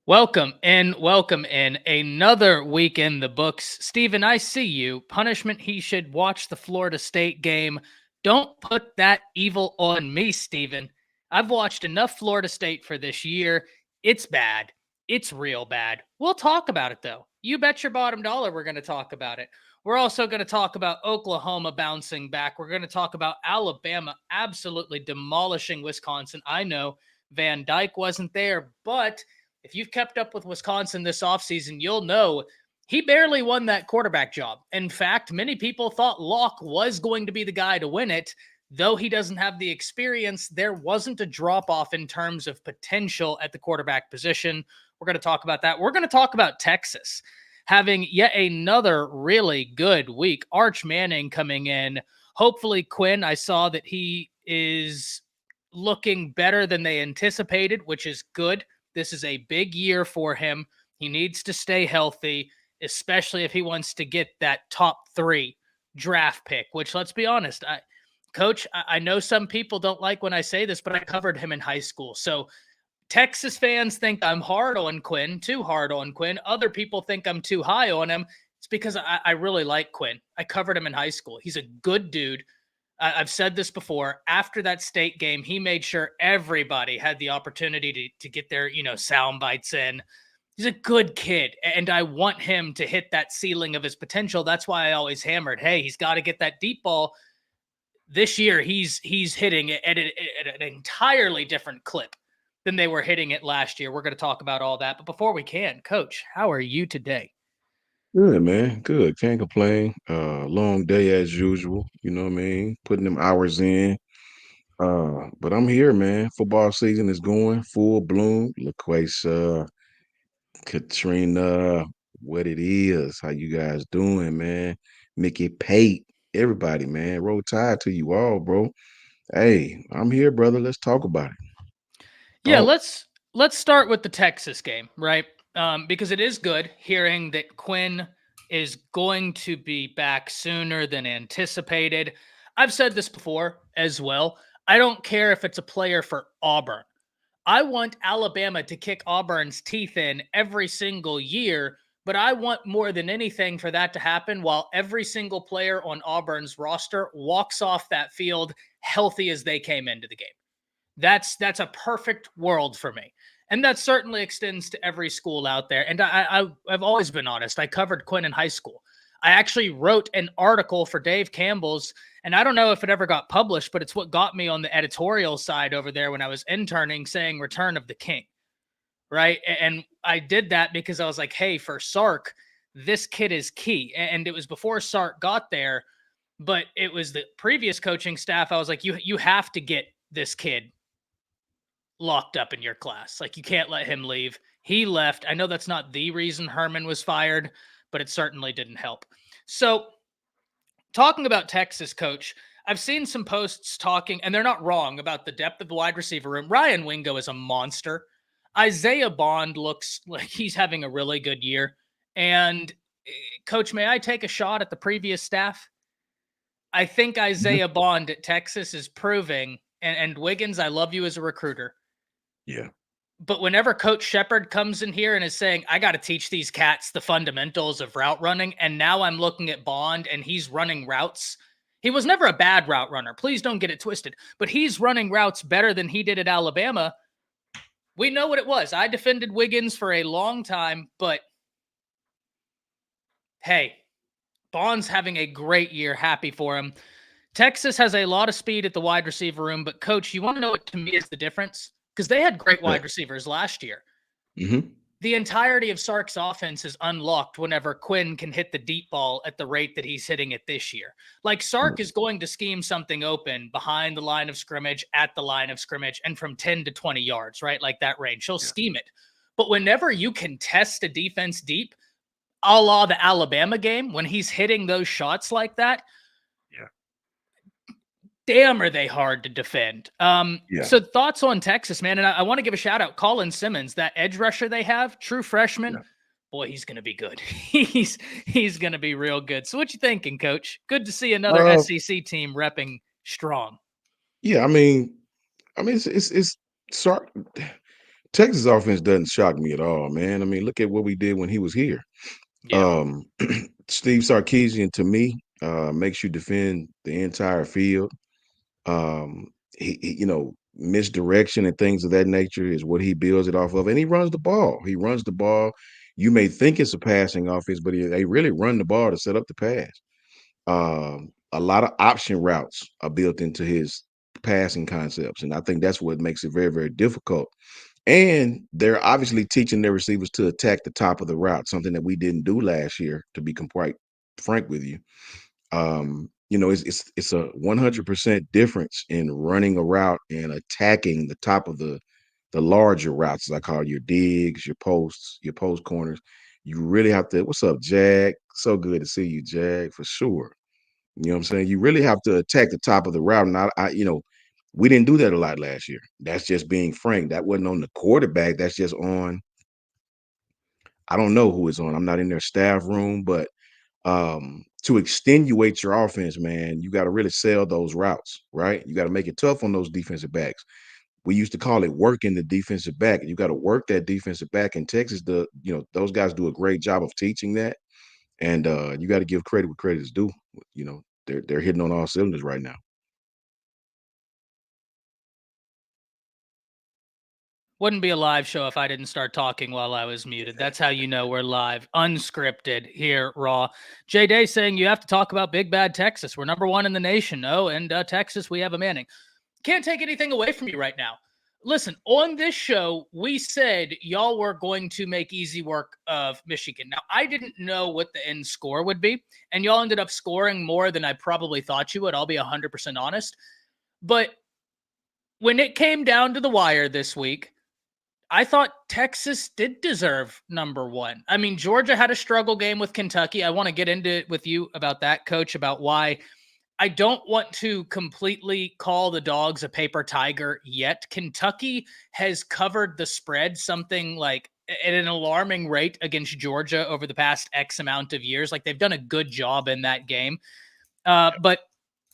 Welcome in. Another week in the books. Steven, I see you. Punishment, he should watch the Florida State game. Don't put that evil on me, Steven. I've watched enough Florida State for this year. It's bad. It's real bad. We'll talk about it, though. You bet your bottom dollar we're going to talk about it. We're also going to talk about Oklahoma bouncing back. We're going to talk about Alabama absolutely demolishing Wisconsin. I know Van Dyke wasn't there, but if you've kept up with Wisconsin this offseason, you'll know he barely won that quarterback job. In fact, many people thought Locke was going to be the guy to win it. Though he doesn't have the experience, there wasn't a drop off in terms of potential at the quarterback position. We're going to talk about that. We're going to talk about Texas having yet another really good week. Arch Manning coming in. Hopefully, Quinn, I saw that he is looking better than they anticipated, which is good. This is a big year for him. He needs to stay healthy, especially if he wants to get that top 3 draft pick, which, let's be honest, Coach, I know some people don't like when I say this, but I covered him in high school. So Texas fans think I'm hard on Quinn, too hard on Quinn. Other people think I'm too high on him. It's because I really like Quinn. I covered him in high school. He's a good dude. I've said this before. After that state game, he made sure everybody had the opportunity to get their, sound bites in. He's a good kid, and I want him to hit that ceiling of his potential. That's why I always hammered, hey, he's got to get that deep ball. This year, he's hitting it at an entirely different clip than they were hitting it last year. We're going to talk about all that. But before we can, Coach, how are you today? Good, man. Good. Can't complain. Long day as usual. You know what I mean? Putting them hours in. But I'm here, man. Football season is going full bloom. LaQuace, Katrina, what it is. How you guys doing, man? Mickey Pate, everybody, man. Roll tide to you all, bro. Hey, I'm here, brother. Let's talk about it. Yeah, Talk. let's start with the Texas game, right? Because it is good hearing that Quinn is going to be back sooner than anticipated. I've said this before as well. I don't care if it's a player for Auburn. I want Alabama to kick Auburn's teeth in every single year, but I want more than anything for that to happen while every single player on Auburn's roster walks off that field healthy as they came into the game. That's a perfect world for me. And that certainly extends to every school out there. And I've always been honest. I covered Quinn in high school. I actually wrote an article for Dave Campbell's, and I don't know if it ever got published, but it's what got me on the editorial side over there when I was interning, saying Return of the King, right? And I did that because I was like, hey, for Sark, this kid is key. And it was before Sark got there, but it was the previous coaching staff. I was like, you have to get this kid locked up in your class. Like, you can't let him leave. He left. I know that's not the reason Herman was fired, but it certainly didn't help. So, talking about Texas, Coach, I've seen some posts talking, and they're not wrong, about the depth of the wide receiver room. Ryan Wingo is a monster. Isaiah Bond looks like he's having a really good year. And, Coach, may I take a shot at the previous staff? I think Mhm. Isaiah Bond at Texas is proving, and Wiggins, I love you as a recruiter. Yeah. But whenever Coach Shepard comes in here and is saying, I got to teach these cats the fundamentals of route running, and now I'm looking at Bond and he's running routes. He was never a bad route runner. Please don't get it twisted. But he's running routes better than he did at Alabama. We know what it was. I defended Wiggins for a long time, but hey, Bond's having a great year. Happy for him. Texas has a lot of speed at the wide receiver room, but Coach, you want to know what to me is the difference? Because they had great Yeah. wide receivers last year. Hmm. The entirety of Sark's offense is unlocked whenever Quinn can hit the deep ball at the rate that he's hitting it this year. Like, Sark is going to scheme something open behind the line of scrimmage, at the line of scrimmage, and from 10 to 20 yards, right? Like that range. He'll Yeah. scheme it. But whenever you can test a defense deep, a la the Alabama game, when he's hitting those shots like that, Yeah. damn, are they hard to defend. Yeah. So thoughts on Texas, man? And I want to give a shout out, Colin Simmons, that edge rusher they have, true freshman. Yeah. Boy, he's gonna be good. He's gonna be real good. So what you thinking, Coach? Good to see another Uh, SEC team repping strong. yeah. I mean, it's Sark. Texas offense doesn't shock me at all, man. I mean, look at what we did when he was here. Yeah. Steve Sarkisian, to me, makes you defend the entire field. You know, misdirection and things of that nature is what he builds it off of, and he runs the ball. He runs the ball. You may think it's a passing offense, but they really run the ball to set up the pass. A lot of option routes are built into his passing concepts, and I think that's what makes it very, very difficult. And they're obviously teaching their receivers to attack the top of the route, something that we didn't do last year, to be quite frank with you. You know, it's a 100% difference in running a route and attacking the top of the larger routes, as I call your digs, your posts, your post corners. You really have to. What's up, Jag? So good to see you, Jag, for sure. You know what I'm saying? You really have to attack the top of the route. And you know, we didn't do that a lot last year. That's just being frank. That wasn't on the quarterback. That's just on. I don't know who is on. I'm not in their staff room, but to extenuate your offense, man, you got to really sell those routes, right? You got to make it tough on those defensive backs. We used to call it working the defensive back. You got to work that defensive back. In Texas, you know, those guys do a great job of teaching that. And you got to give credit where credit is due. You know, they're hitting on all cylinders right now. Wouldn't be a live show if I didn't start talking while I was muted. That's how you know we're live, unscripted here, raw. Jay Day saying you have to talk about Big Bad Texas. We're number one in the nation. Oh, and Texas, we have a Manning. Can't take anything away from you right now. Listen, on this show, we said y'all were going to make easy work of Michigan. Now, I didn't know what the end score would be, and y'all ended up scoring more than I probably thought you would. I'll be 100% honest. But when it came down to the wire this week, I thought Texas did deserve number one. I mean, Georgia had a struggle game with Kentucky. I want to get into it with you about that, Coach, about why I don't want to completely call the Dogs a paper tiger yet. Kentucky has covered the spread something like at an alarming rate against Georgia over the past X amount of years. Like, they've done a good job in that game. But,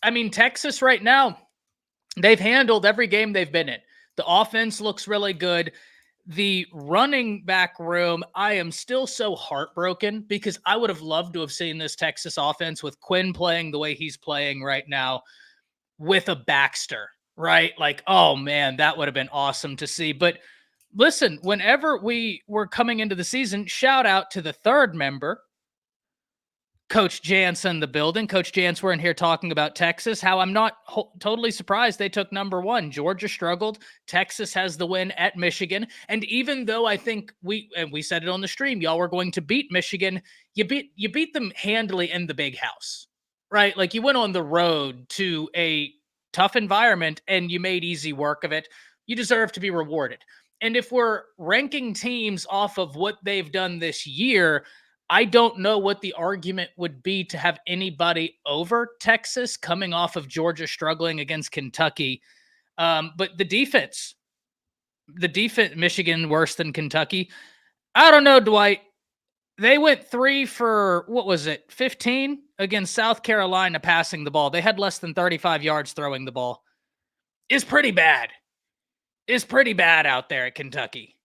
I mean, Texas right now, they've handled every game they've been in. The offense looks really good. The running back room, I am still so heartbroken because I would have loved to have seen this Texas offense with Quinn playing the way he's playing right now with a Baxter, right? Like, oh man, that would have been awesome to see. But listen, whenever we were coming into the season, shout out to the third member, Coach Jance in the building. Coach Jance, we're in here talking about Texas, how I'm not totally surprised they took number one. Georgia struggled. Texas has the win at Michigan. And even though I think we said it on the stream, y'all were going to beat Michigan, you beat them handily in the big house, right? Like, you went on the road to a tough environment and you made easy work of it. You deserve to be rewarded. And if we're ranking teams off of what they've done this year, I don't know what the argument would be to have anybody over Texas coming off of Georgia struggling against Kentucky. But the defense, Michigan worse than Kentucky. I don't know, Dwight. They went 3 for, 15 against South Carolina passing the ball. They had less than 35 yards throwing the ball. It's pretty bad. It's pretty bad out there at Kentucky.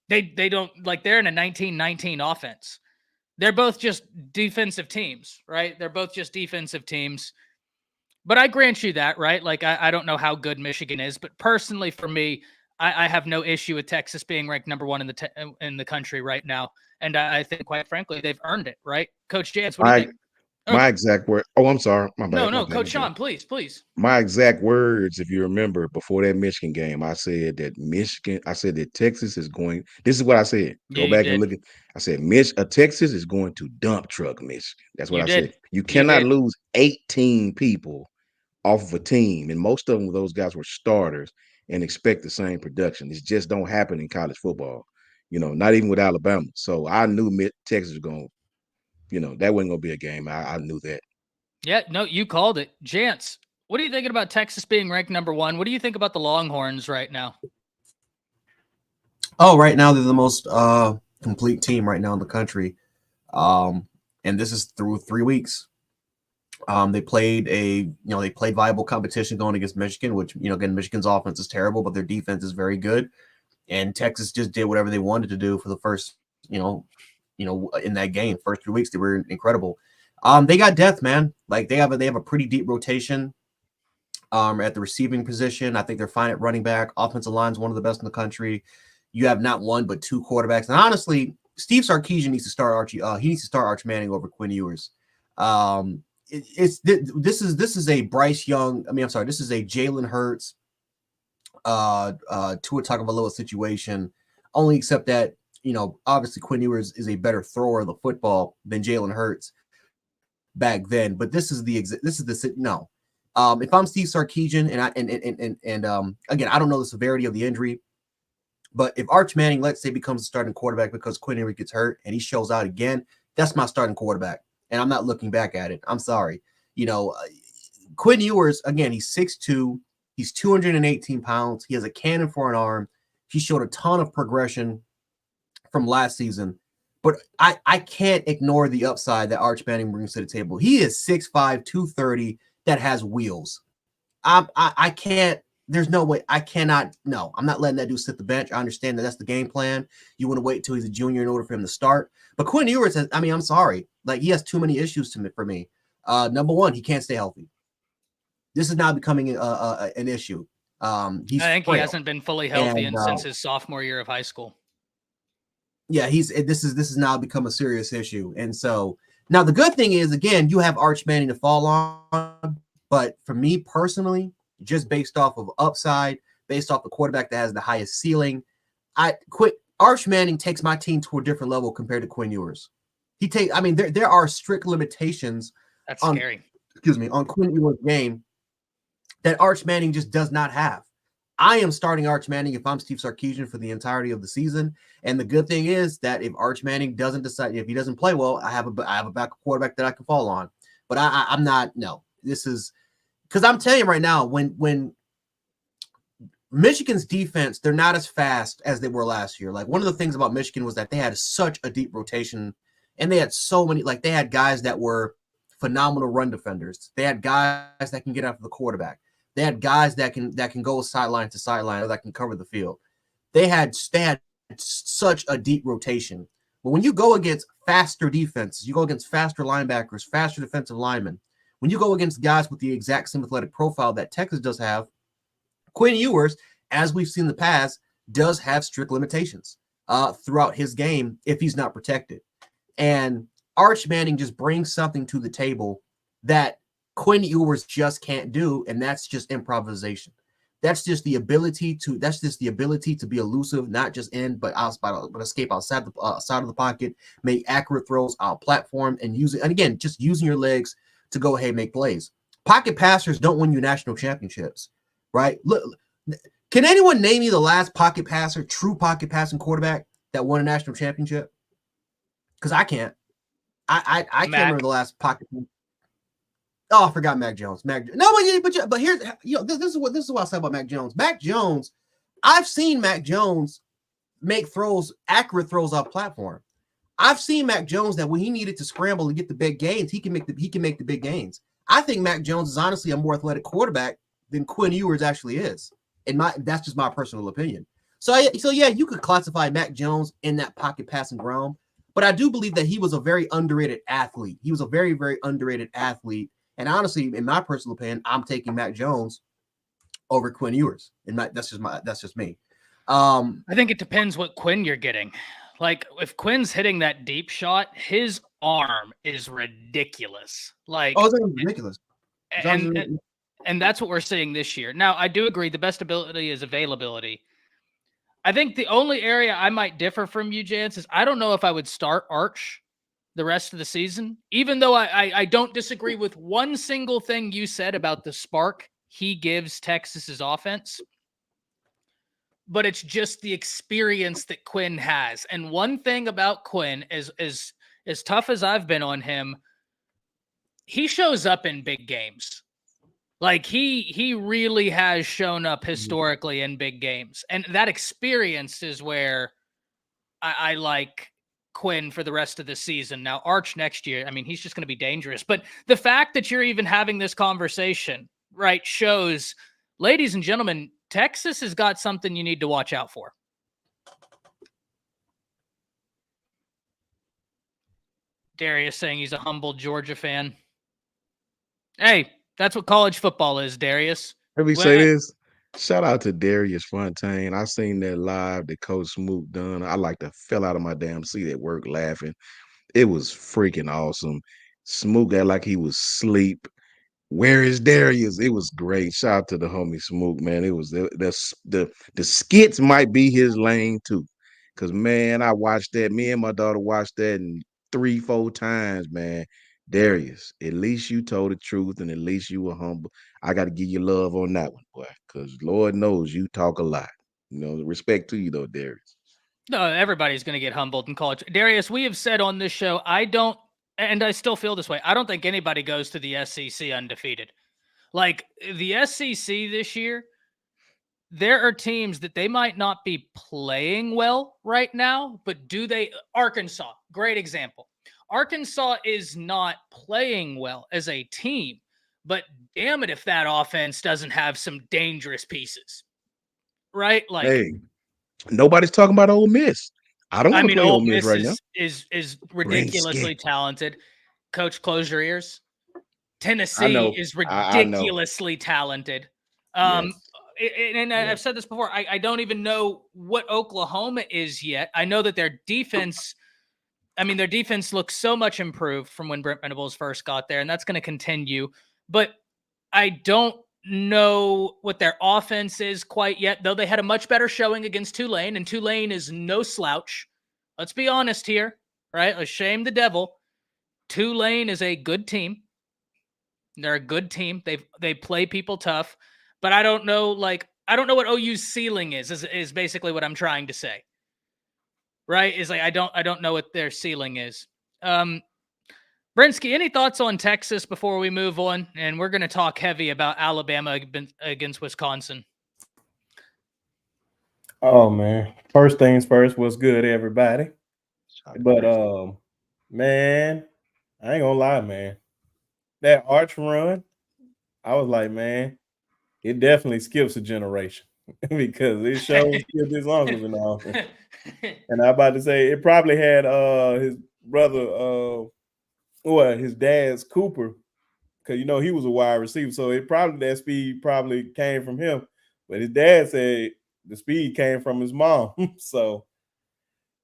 They don't, like, they're in a 19-19 offense. They're both just defensive teams, right? They're both just defensive teams. But I grant you that, right? Like, I don't know how good Michigan is, but personally for me, I have no issue with Texas being ranked number one in the country right now. And I think, quite frankly, they've earned it, right? Coach Jance, what do you think? My exact word. Oh, I'm sorry. My bad. No, Coach Sean, please. My exact words, if you remember, before that Michigan game, I said that Texas is going. This is what I said. Go back and look at. I said, Texas is going to dump truck Michigan. That's what I said. You cannot lose 18 people off of a team, and most of them, those guys were starters, and expect the same production. It just don't happen in college football. You know, not even with Alabama. So I knew Texas was going. You know, that wasn't going to be a game. I knew that. Yeah, no, you called it. Jance, what are you thinking about Texas being ranked number one? What do you think about the Longhorns right now? Oh, right now they're the most complete team right now in the country. And this is through 3 weeks. They played viable competition going against Michigan, which, again, Michigan's offense is terrible, but their defense is very good. And Texas just did whatever they wanted to do for the first, in that game. First 3 weeks, they were incredible. They got depth, man. Like they have a pretty deep rotation at the receiving position. I think they're fine at running back. Offensive line is one of the best in the country. You have not one but two quarterbacks. And honestly, Steve Sarkisian needs to start Archie. He needs to start Arch Manning over Quinn Ewers. This is a Bryce Young. This is a Jalen Hurts, Tua Tagovailoa situation. Only except that obviously Quinn Ewers is a better thrower of the football than Jalen Hurts back then. But if I'm Steve Sarkisian and again, I don't know the severity of the injury, but if Arch Manning, let's say, becomes a starting quarterback because Quinn Ewers gets hurt and he shows out again, that's my starting quarterback. And I'm not looking back at it. I'm sorry. Quinn Ewers, again, he's 6'2", he's 218 pounds. He has a cannon for an arm. He showed a ton of progression from last season. But I can't ignore the upside that Arch Manning brings to the table. He is 6'5", 230 that has wheels. I can't. There's no way. I cannot. No, I'm not letting that dude sit the bench. I understand that that's the game plan. You want to wait until he's a junior in order for him to start. But Quinn Ewers, I'm sorry. Like, he has too many issues for me. Number one, he can't stay healthy. This is now becoming an issue. I think he hasn't been fully healthy since his sophomore year of high school. Yeah, this is now become a serious issue. And so now the good thing is, again, you have Arch Manning to fall on. But for me personally, just based off of upside, based off the quarterback that has the highest ceiling, Arch Manning takes my team to a different level compared to Quinn Ewers. There are strict limitations. That's scary. On Quinn Ewers' game that Arch Manning just does not have. I am starting Arch Manning if I'm Steve Sarkisian for the entirety of the season. And the good thing is that if Arch Manning doesn't decide, if he doesn't play well, I have a backup quarterback that I can fall on. But I'm not. No, this is because I'm telling you right now, when Michigan's defense, they're not as fast as they were last year. Like, one of the things about Michigan was that they had such a deep rotation, and they had so many. Like, they had guys that were phenomenal run defenders. They had guys that can get after the quarterback. They had guys that can go sideline to sideline or that can cover the field. They had such a deep rotation. But when you go against faster defenses, you go against faster linebackers, faster defensive linemen, when you go against guys with the exact same athletic profile that Texas does have, Quinn Ewers, as we've seen in the past, does have strict limitations throughout his game if he's not protected. And Arch Manning just brings something to the table that Quinn Ewers just can't do, and that's just improvisation. That's just the ability to be elusive, not just in, but escape outside of the pocket, make accurate throws out platform, and use it. And again, just using your legs to go ahead and make plays. Pocket passers don't win you national championships, right? Look, can anyone name me the last pocket passer, true pocket passing quarterback that won a national championship? Because I can't. I can't remember the last pocket. Oh, I but here's this is what I said about Mac Jones. Mac Jones, I've seen Mac Jones make accurate throws off platform. I've seen Mac Jones that when he needed to scramble and get the big gains, he can make the big gains. I think Mac Jones is honestly a more athletic quarterback than Quinn Ewers actually is. That's just my personal opinion. So yeah, you could classify Mac Jones in that pocket passing realm, but I do believe that he was a very underrated athlete. He was a very, very underrated athlete. And honestly, in my personal opinion, I'm taking Mac Jones over Quinn Ewers. That's just me. I think it depends what Quinn you're getting. Like, if Quinn's hitting that deep shot, his arm is ridiculous. Like, it's ridiculous. And that's what we're seeing this year. Now, I do agree the best ability is availability. I think the only area I might differ from you, Jance, is I don't know if I would start Arch the rest of the season, even though I don't disagree with one single thing you said about the spark he gives Texas's offense. But it's just the experience that Quinn has. And one thing about Quinn is as tough as I've been on him, he shows up in big games. Like, he really has shown up historically in big games. And that experience is where I like Quinn for the rest of the season. Now, Arch next year, he's just going to be dangerous. But the fact that you're even having this conversation, right, shows, ladies and gentlemen, Texas has got something you need to watch out for. Darius saying he's a humble Georgia fan. Hey, that's what college football is, Darius. Let me Well, say this. Shout out to Darius Fontaine. I seen that live that Coach Smoot done. I like to fell out of my damn seat at work laughing. It was freaking awesome. Smoot got like he was asleep. Where is Darius? It was great. Shout out to the homie Smoot, man. It was the skits might be his lane too. Cause man, I watched that. Me and my daughter watched that and 3-4 times, man. Darius, at least you told the truth and at least you were humble. I got to give you love on that one, boy. Cause Lord knows you talk a lot. You know, respect to you though, Darius. no, everybody's going to get humbled in college. Darius, we have said on this show, I don't, and I still feel this way. I don't think anybody goes to the SEC undefeated. Like the SEC this year, there are teams that they might not be playing well right now, but do they? Arkansas, great example. Arkansas is not playing well as a team, but damn it if that offense doesn't have some dangerous pieces, right? Like, Hey, nobody's talking about Ole Miss. I don't want to play Ole Ole Miss Miss right now. is ridiculously talented. Coach, close your ears. Tennessee I know. is I know. ridiculously talented. Yes. And I've said this before. I don't even know what Oklahoma is yet. I know that their defense. I mean, their defense looks so much improved from when Brent Venables first got there, and that's going to continue. But I don't know what their offense is quite yet, though they had a much better showing against Tulane, and Tulane is no slouch. Let's be honest here, right? Let's shame the devil. Tulane is a good team. They're a good team. They play people tough, but I don't know. Like, I don't know what OU's ceiling is basically what I'm trying to say. Right? Is like I don't know what their ceiling is. Brinsky, any thoughts on Texas before we move on? And we're going to talk heavy about Alabama against Wisconsin. Oh man, first things first. What's good, everybody? But man, I ain't gonna lie, man. That arch run, I was like, man, it definitely skips a generation because it shows skipped his uncles and all. And I'm about to say it probably had his brother, his dad's Cooper, because you know he was a wide receiver, so it probably that speed probably came from him. But his dad said the speed came from his mom. So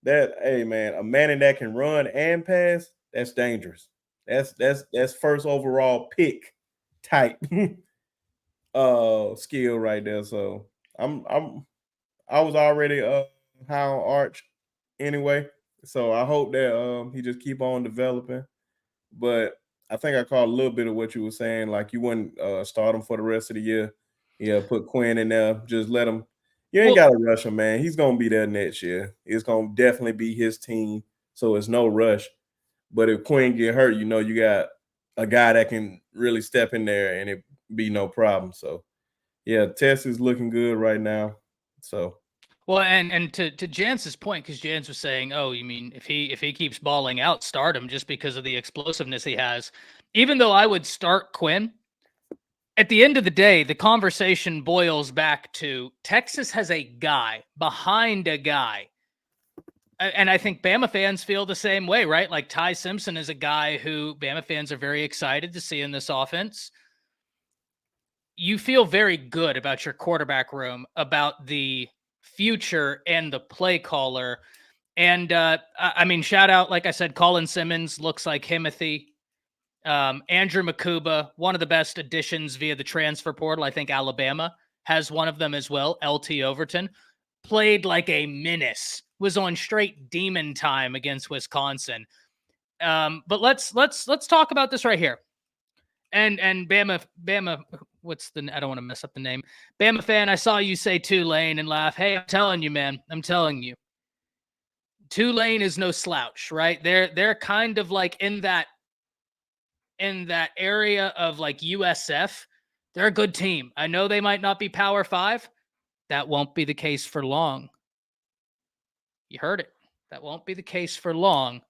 that, hey man, a man that can run and pass, that's dangerous. That's first overall pick type skill right there. So I was already high on Arch anyway. So I hope that he just keep on developing. But I think I caught a little bit of what you were saying. Like you wouldn't start him for the rest of the year. Yeah, put Quinn in there. Just let him. You ain't got to rush him, man. He's gonna be there next year. It's gonna definitely be his team. So it's no rush. But if Quinn get hurt, you know you got a guy that can really step in there and it be no problem. So yeah, Tess is looking good right now. So. Well, and to Jance's point, because Jance was saying, oh, you mean if he keeps balling out, start him just because of the explosiveness he has. Even though I would start Quinn, at the end of the day, the conversation boils back to Texas has a guy behind a guy. And I think Bama fans feel the same way, right? Like Ty Simpson is a guy who Bama fans are very excited to see in this offense. You feel very good about your quarterback room, about the future and the play caller. And I mean, shout out, like I said, Colin Simmons looks like Himothy. Andrew Makuba, one of the best additions via the transfer portal. I think Alabama has one of them as well. LT Overton played like a menace, was on straight demon time against Wisconsin. But let's talk about this right here. And Bama, what's the, I don't want to mess up the name. Bama fan, I saw you say Tulane and laugh. Hey, I'm telling you, man, I'm telling you. Tulane is no slouch, right? They're kind of like in that area of like USF. They're a good team. I know they might not be Power 5. That won't be the case for long. You heard it. That won't be the case for long.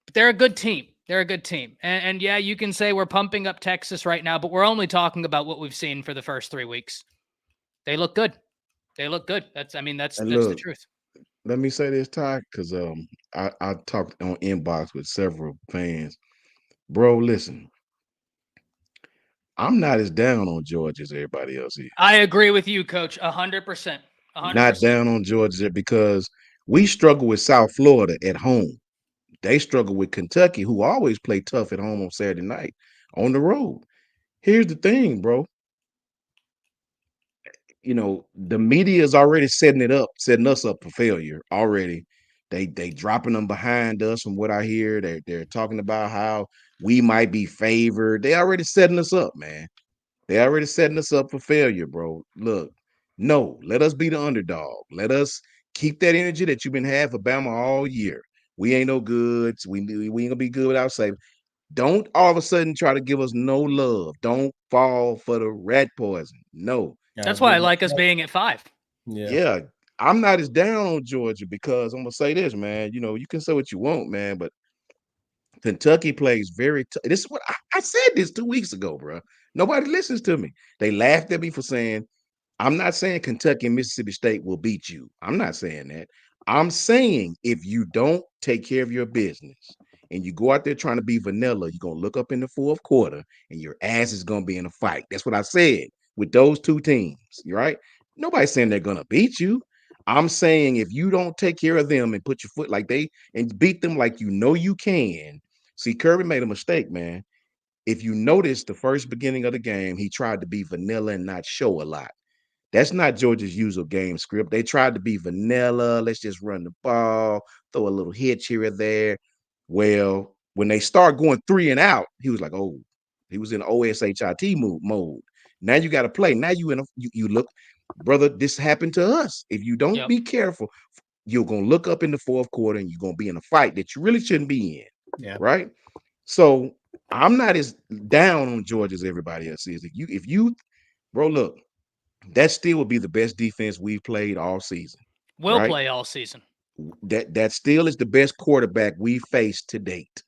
But they're a good team. They're a good team. And yeah, you can say we're pumping up Texas right now, but we're only talking about what we've seen for the first 3 weeks. They look good. They look good. That's the truth. let me say this, Ty, because I talked on inbox with several fans. Bro, listen, I'm not as down on Georgia as everybody else is. I agree with you, Coach. 100%. Not down on Georgia because we struggle with South Florida at home. They struggle with Kentucky, who always play tough at home on Saturday night on the road. Here's the thing, bro. You know, the media is already setting us up for failure already. They dropping them behind us from what I hear. They're talking about how we might be favored. They already setting us up, man. They already setting us up for failure, bro. Look, no, let us be the underdog. Let us keep that energy that you've been having for Bama all year. We ain't no good. We ain't gonna be good without saving. Don't all of a sudden try to give us no love. Don't fall for the rat poison. No. That's why I like us being at 5. Yeah. I'm not as down on Georgia because I'm gonna say this, man. You know, you can say what you want, man, but Kentucky plays very this is what I said this 2 weeks ago, bro. Nobody listens to me. They laughed at me for saying, I'm not saying Kentucky and Mississippi State will beat you. I'm not saying that. I'm saying if you don't take care of your business and you go out there trying to be vanilla, you're gonna look up in the fourth quarter and your ass is gonna be in a fight. That's what I said with those two teams, right? Nobody's saying they're gonna beat you. I'm saying if you don't take care of them and put your foot like they and beat them like you know you can. See, Kirby made a mistake, man. If you notice the first beginning of the game, he tried to be vanilla and not show a lot. That's not Georgia's usual game script. They tried to be vanilla. Let's just run the ball, throw a little hitch here or there. Well, when they start going 3 and out, he was like, oh, he was in OSHIT mode. Now you got to play. Now you look, brother, this happened to us. If you don't be careful, you're going to look up in the fourth quarter and you're going to be in a fight that you really shouldn't be in. Yeah. Right? So I'm not as down on Georgia as everybody else is. If you, bro, look, that still would be the best defense we've played all season. We'll play all season. That still is the best quarterback we faced to date.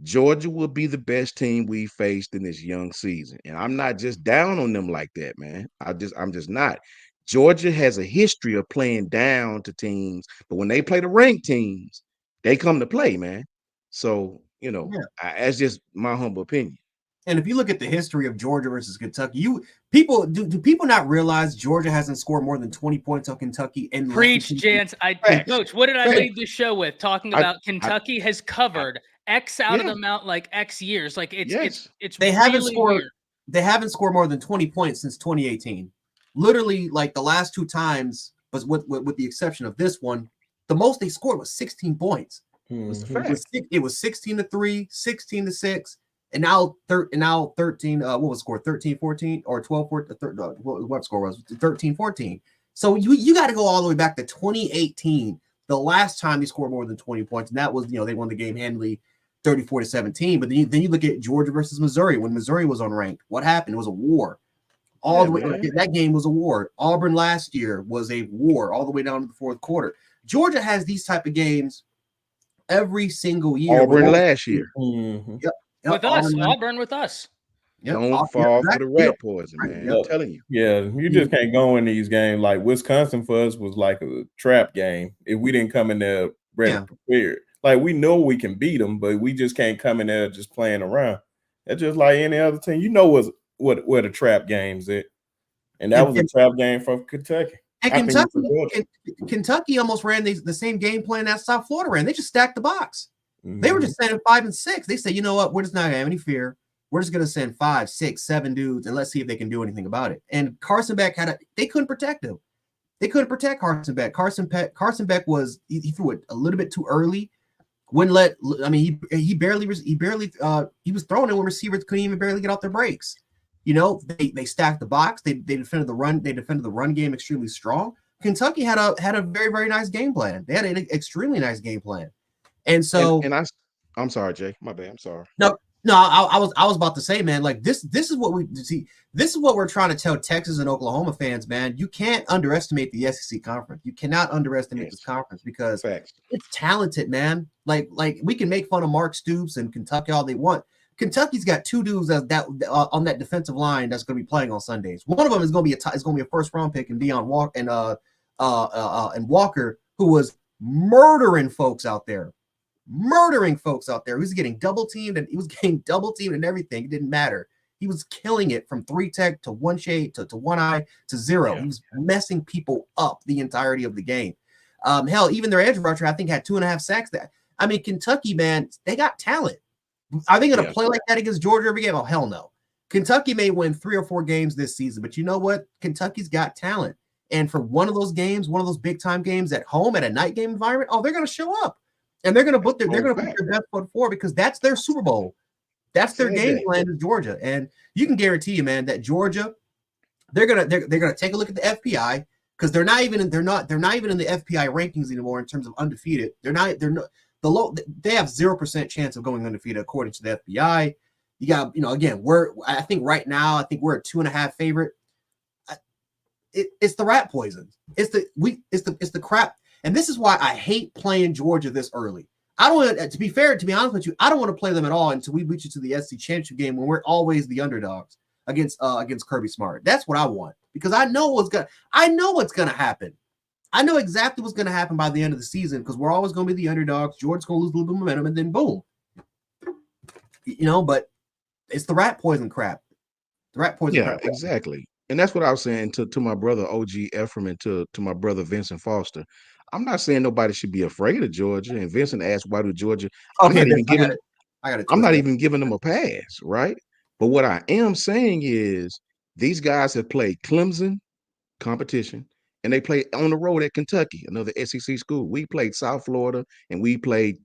Georgia will be the best team we faced in this young season. And I'm not just down on them like that, man. I'm just not. Georgia has a history of playing down to teams, but when they play the ranked teams, they come to play, man. So, you know, that's just my humble opinion. And if you look at the history of Georgia versus Kentucky, do people not realize Georgia hasn't scored more than 20 points on Kentucky? And preach, Jance. Coach, what did I leave the show with? Talking about Kentucky has covered X out of the amount like X years. Like it's they really haven't scored. Weird. They haven't scored more than 20 points since 2018. Literally, like the last 2 times, was with the exception of this one, the most they scored was 16 points. It was 16-3, 16-6. And now 13, what was the score? 13-14 or 12-14? What score was 13-14? So you got to go all the way back to 2018, the last time they scored more than 20 points. And that was, they won the game handily 34-17. But then you look at Georgia versus Missouri when Missouri was unranked. What happened? It was a war. All the way, that game was a war. Auburn last year was a war all the way down to the fourth quarter. Georgia has these type of games every single year. Auburn last year. Mm-hmm. Yep. With us, Auburn with us. Yep. Don't fall for the rat poison, man. I'm telling you. Yeah, you just can't go in these games. Like Wisconsin for us was like a trap game. If we didn't come in there ready prepared, like we know we can beat them, but we just can't come in there just playing around. That's just like any other team. You know where the trap game's at, and that was a trap game from Kentucky. And Kentucky almost ran the same game plan that South Florida ran. They just stacked the box. Mm-hmm. They were just sending 5 and 6. They said, you know what? We're just not going to have any fear. We're just going to send 5, 6, 7 dudes, and let's see if they can do anything about it. And Carson Beck they couldn't protect him. They couldn't protect Carson Beck. Carson Beck was he threw it a little bit too early. Wouldn't let. I mean, he was throwing it when receivers couldn't even barely get out their breaks. They stacked the box. They defended the run. They defended the run game extremely strong. Kentucky had a very, very nice game plan. They had an extremely nice game plan. And so, I'm sorry, Jay. My bad. I'm sorry. No. I was about to say, man. Like this is what we see. This is what we're trying to tell Texas and Oklahoma fans, man. You can't underestimate the SEC conference. You cannot underestimate this conference because it's talented, man. Like we can make fun of Mark Stoops and Kentucky all they want. Kentucky's got 2 dudes that on that defensive line that's going to be playing on Sundays. One of them is going to be a first round pick and Deion Walker and Walker, who was murdering folks out there. Murdering folks out there. He was getting double teamed and everything. It didn't matter. He was killing it from 3-tech to one shade to one eye to zero. Yeah. He was messing people up the entirety of the game. Hell, even their edge rusher, I think, had 2.5 sacks. I mean, Kentucky, man, they got talent. Are they going to play like that against Georgia every game? Oh, hell no. Kentucky may win 3 or 4 games this season, but you know what? Kentucky's got talent. And for one of those games, one of those big time games at home at a night game environment, they're going to show up. And they're going to put their best foot forward because that's their Super Bowl. That's their game plan in Georgia. And you can guarantee you, man, that Georgia, they're gonna take a look at the FPI because they're not even in the FPI rankings anymore in terms of undefeated. They have 0% chance of going undefeated according to the FBI. You got, again, I think right now we're a 2.5 favorite. It's the rat poison. It's the crap. And this is why I hate playing Georgia this early. I don't want to be honest with you, I don't want to play them at all until we beat you to the SC championship game when we're always the underdogs against Kirby Smart. That's what I want because I know what's gonna happen. I know exactly what's gonna happen by the end of the season because we're always gonna be the underdogs. Georgia's gonna lose a little bit of momentum and then boom. But it's the rat poison crap. The rat poison crap. Exactly. And that's what I was saying to my brother OG Ephraim and to my brother Vincent Foster. I'm not saying nobody should be afraid of Georgia. And Vincent asked why do Georgia. I'm not even giving them a pass, right? But what I am saying is these guys have played Clemson competition and they played on the road at Kentucky, another SEC school. We played South Florida and we played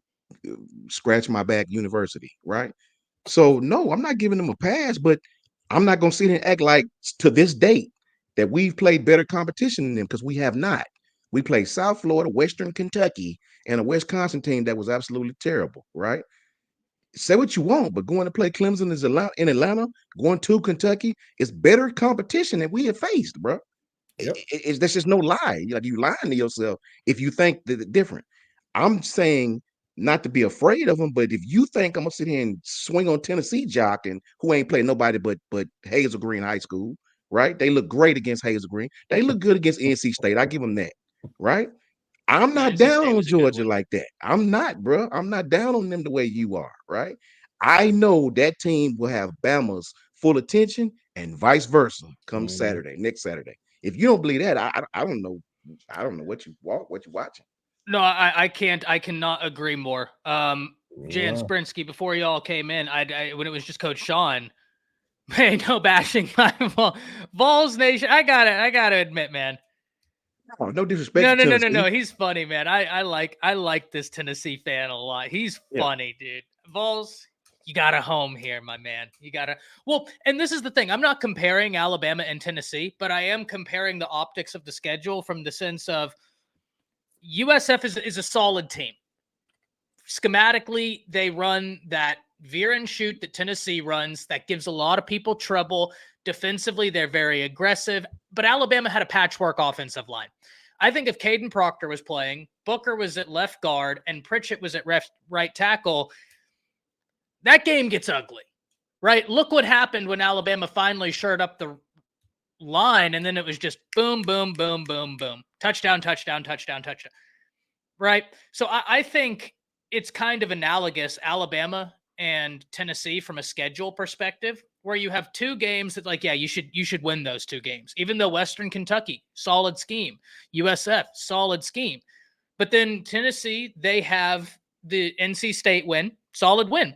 Scratch My Back University, right? So no, I'm not giving them a pass, but I'm not going to sit here and act like to this date that we've played better competition than them because we have not. We played South Florida, Western Kentucky, and a Wisconsin team that was absolutely terrible, right? Say what you want, but going to play Clemson in Atlanta, going to Kentucky, is better competition than we have faced, bro. Yep. There's just no lie. Like you lying to yourself if you think that it's different. I'm saying not to be afraid of them, but if you think I'm gonna sit here and swing on Tennessee jock and who ain't playing nobody but Hazel Green High School, right? They look great against Hazel Green. They look good against NC State. I give them that, right? I'm not down on Georgia like that. I'm not, bro. I'm not down on them the way you are, right? I know that team will have Bama's full attention and vice versa come next Saturday. If you don't believe that, I don't know. I don't know what you're watching. No, I cannot agree more. Jan Sprinsky, before y'all came in, I when it was just Coach Sean, man, no bashing my Vols Nation. I gotta admit, man. Oh, no disrespect. No. He's funny, man. I like this Tennessee fan a lot. He's funny, dude. Vols, you got a home here, my man. You gotta and this is the thing. I'm not comparing Alabama and Tennessee, but I am comparing the optics of the schedule from the sense of USF is a solid team. Schematically, they run that veer and shoot that Tennessee runs. That gives a lot of people trouble. Defensively, they're very aggressive. But Alabama had a patchwork offensive line. I think if Caden Proctor was playing, Booker was at left guard, and Pritchett was at right tackle, that game gets ugly, right? Look what happened when Alabama finally shored up the line, and then it was just boom, boom, boom, boom, boom. Touchdown, touchdown, touchdown, touchdown. Right? So I think it's kind of analogous, Alabama and Tennessee from a schedule perspective, where you have two games that you should win those two games. Even though Western Kentucky, solid scheme. USF, solid scheme. But then Tennessee, they have the NC State win, solid win.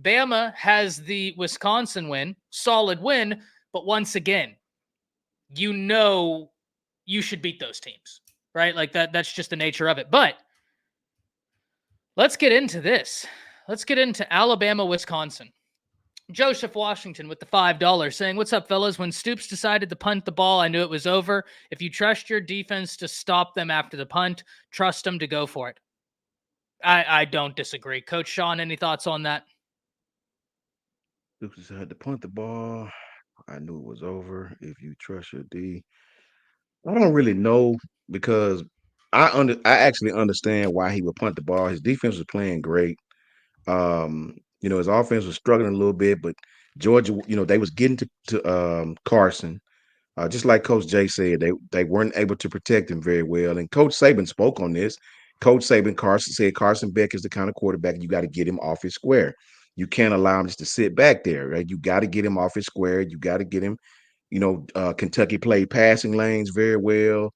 Bama has the Wisconsin win, solid win. But once again, you should beat those teams, right? Like that's just the nature of it. But let's get into this. Let's get into Alabama, Wisconsin. Joseph Washington with the $5 saying, "What's up, fellas? When Stoops decided to punt the ball, I knew it was over. If you trust your defense to stop them after the punt, trust them to go for it." I don't disagree. Coach Sean, any thoughts on that? Stoops decided to punt the ball. I knew it was over. If you trust your D. I don't really know because I actually understand why he would punt the ball. His defense was playing great. His offense was struggling a little bit, but Georgia, they was getting to Carson. Just like Coach Jay said, they weren't able to protect him very well. And Coach Saban spoke on this. Coach Carson said Carson Beck is the kind of quarterback you got to get him off his square. You can't allow him just to sit back there, right? You got to get him off his square. You got to get him, Kentucky played passing lanes very well.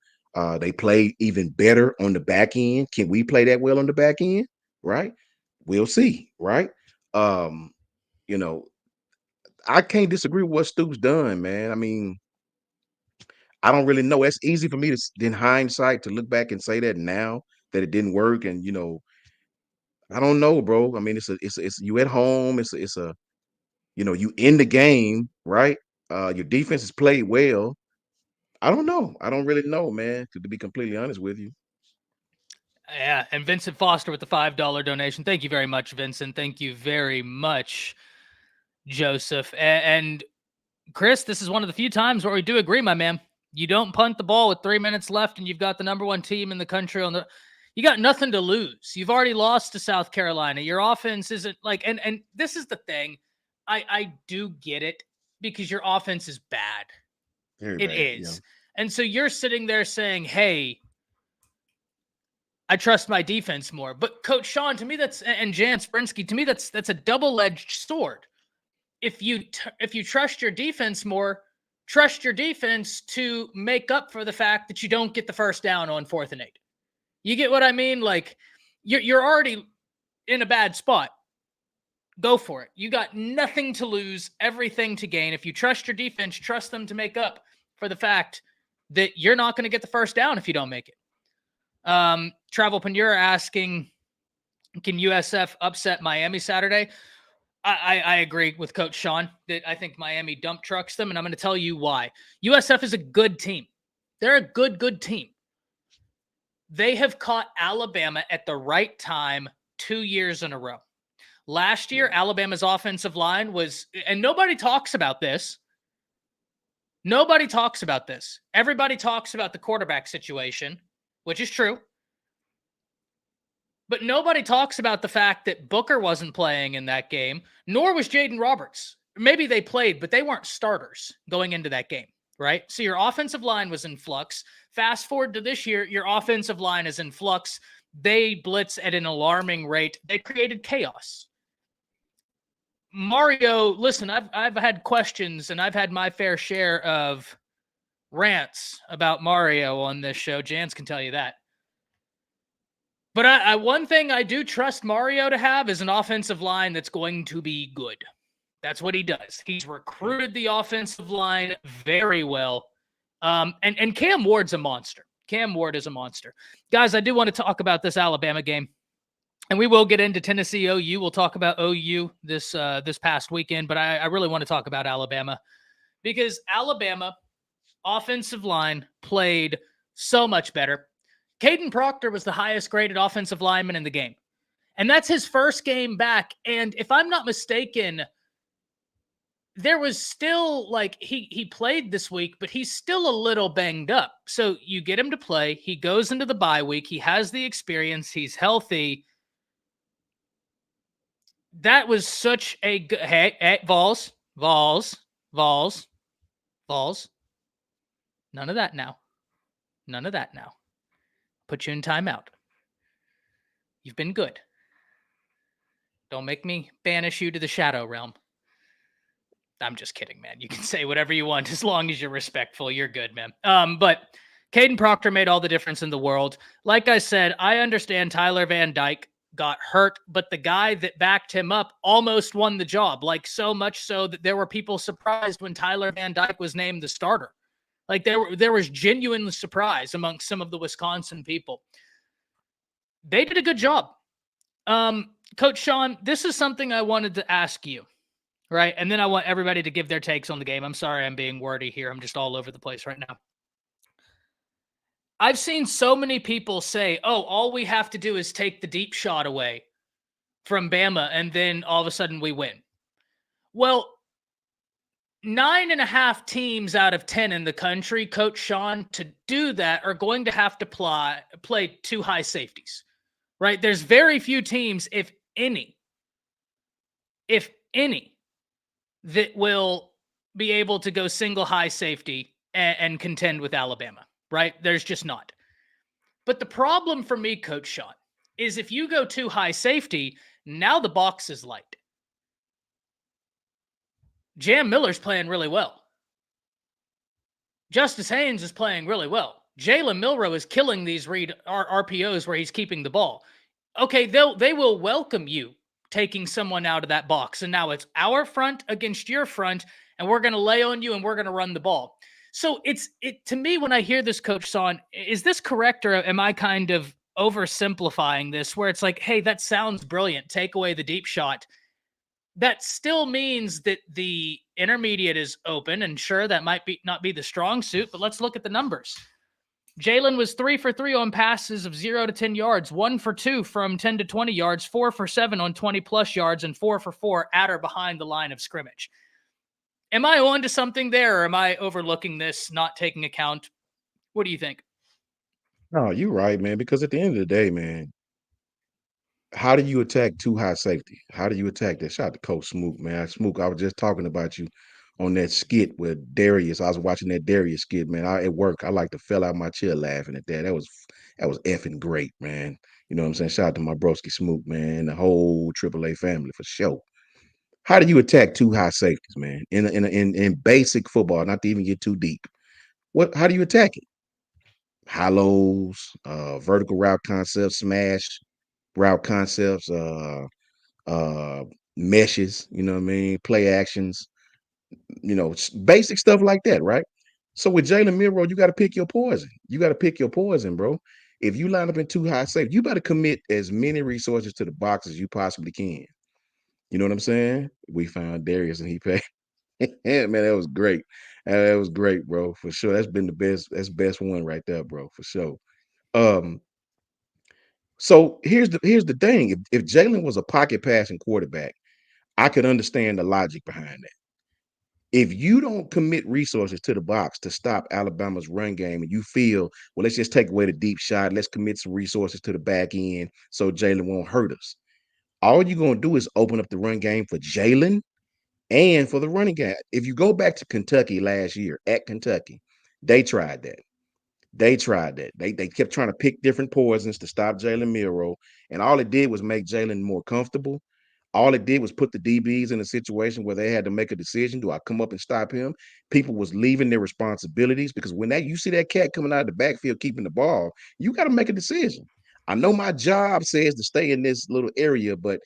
They played even better on the back end. Can we play that well on the back end? Right? We'll see, right? I can't disagree with what Stoops done, man. I mean, I don't really know. It's easy for me to, in hindsight, to look back and say that now that it didn't work. And I don't know, bro. I mean, it's you at home. It's a you in the game, right? Your defense has played well. I don't know. I don't really know, man. To be completely honest with you. Yeah, and Vincent Foster with the $5 donation. Thank you very much, Vincent. Thank you very much, Joseph. And Chris, this is one of the few times where we do agree, my man. You don't punt the ball with 3 minutes left and you've got the number one team in the country you got nothing to lose. You've already lost to South Carolina. Your offense isn't and this is the thing. I do get it because your offense is bad. Very it bad, is. yeah. And so you're sitting there saying, hey, I trust my defense more. But Coach Sean, to me, and Jan Sprinsky, to me, that's a double-edged sword. If you trust your defense more, trust your defense to make up for the fact that you don't get the first down on 4th and 8. You get what I mean? Like you're already in a bad spot. Go for it. You got nothing to lose, everything to gain. If you trust your defense, trust them to make up for the fact that you're not going to get the first down if you don't make it. Travel Panura asking, can USF upset Miami Saturday? I agree with Coach Sean that I think Miami dump trucks them, and I'm going to tell you why. USF is a good team. They're a good team. They have caught Alabama at the right time 2 years in a row. Last year, Alabama's offensive line was, and nobody talks about this. Nobody talks about this. Everybody talks about the quarterback situation, which is true. But nobody talks about the fact that Booker wasn't playing in that game, nor was Jaden Roberts. Maybe they played, but they weren't starters going into that game, right? So your offensive line was in flux. Fast forward to this year, your offensive line is in flux. They blitz at an alarming rate. They created chaos. Mario, listen, I've had questions and I've had my fair share of rants about Mario on this show. Jans can tell you that. But one thing I do trust Mario to have is an offensive line that's going to be good. That's what he does. He's recruited the offensive line very well. And Cam Ward's a monster. Cam Ward is a monster. Guys, I do want to talk about this Alabama game. And we will get into Tennessee OU. We'll talk about OU this past weekend. But I really want to talk about Alabama. Because Alabama offensive line played so much better. Caden Proctor was the highest graded offensive lineman in the game. And that's his first game back. And if I'm not mistaken, there was still he played this week, but he's still a little banged up. So you get him to play. He goes into the bye week. He has the experience. He's healthy. That was such a good, hey, Vols. None of that now. Put you in timeout. You've been good. Don't make me banish you to the shadow realm. I'm just kidding, man. You can say whatever you want as long as you're respectful. You're good, man. But Caden Proctor made all the difference in the world. Like I said, I understand Tyler Van Dyke got hurt, but the guy that backed him up almost won the job. Like so much so that there were people surprised when Tyler Van Dyke was named the starter. Like there was genuine surprise among some of the Wisconsin people. They did a good job. Coach Sean, this is something I wanted to ask you, right? And then I want everybody to give their takes on the game. I'm sorry I'm being wordy here. I'm just all over the place right now. I've seen so many people say, oh, all we have to do is take the deep shot away from Bama, and then all of a sudden we win. Well, 9.5 teams out of 10 in the country, Coach Sean, to do that are going to have to play two high safeties, right? There's very few teams, if any, that will be able to go single high safety and contend with Alabama, right? There's just not. But the problem for me, Coach Sean, is if you go too high safety, now the box is light. Jam Miller's playing really well. Justice Haynes is playing really well. Jalen Milroe is killing these RPOs where he's keeping the ball. Okay, they will welcome you taking someone out of that box. And now it's our front against your front, and we're going to lay on you and we're going to run the ball. So to me, when I hear this, Coach Son, is this correct, or am I kind of oversimplifying this where it's like, hey, that sounds brilliant. Take away the deep shot. That still means that the intermediate is open, and sure, that might not be the strong suit, but let's look at the numbers. Jalen was 3 for 3 on passes of 0 to 10 yards, 1 for 2 from 10 to 20 yards, 4 for 7 on 20-plus yards, and 4 for 4 at or behind the line of scrimmage. Am I on to something there, or am I overlooking this, not taking account? What do you think? No, you're right, man, because at the end of the day, man, how do you attack too high safety? How do you attack that? Shout out to Coach Smook, man. Smook, I was just talking about you on that skit with Darius. I was watching that Darius skit, man. At work, I like to fell out my chair laughing at that. That was effing great, man. You know what I'm saying? Shout out to my broski Smook, man, the whole AAA family for sure. How do you attack two high safeties, man? In basic football, not to even get too deep. How do you attack it? High lows, vertical route concepts, smash route concepts, meshes, you know what I mean, play actions, basic stuff like that, right? So with Jalen Milroe, you got to pick your poison. You got to pick your poison, bro. If you line up in too high safe, you better commit as many resources to the box as you possibly can. You know what I'm saying? We found Darius and he paid. Yeah, man, that was great. That was great, bro, for sure. That's been the best. That's best one right there, bro, for sure. So here's the thing. If Jalen was a pocket passing quarterback, I could understand the logic behind that. If you don't commit resources to the box to stop Alabama's run game, and you feel, well, let's just take away the deep shot, let's commit some resources to the back end so Jalen won't hurt us. All you're gonna do is open up the run game for Jalen and for the running game. If you go back to Kentucky last year at Kentucky, they tried that. They tried that. They kept trying to pick different poisons to stop Jalen Milroe, and all it did was make Jalen more comfortable. All it did was put the DBs in a situation where they had to make a decision. Do I come up and stop him? People was leaving their responsibilities because when you see that cat coming out of the backfield keeping the ball, you got to make a decision. I know my job says to stay in this little area, but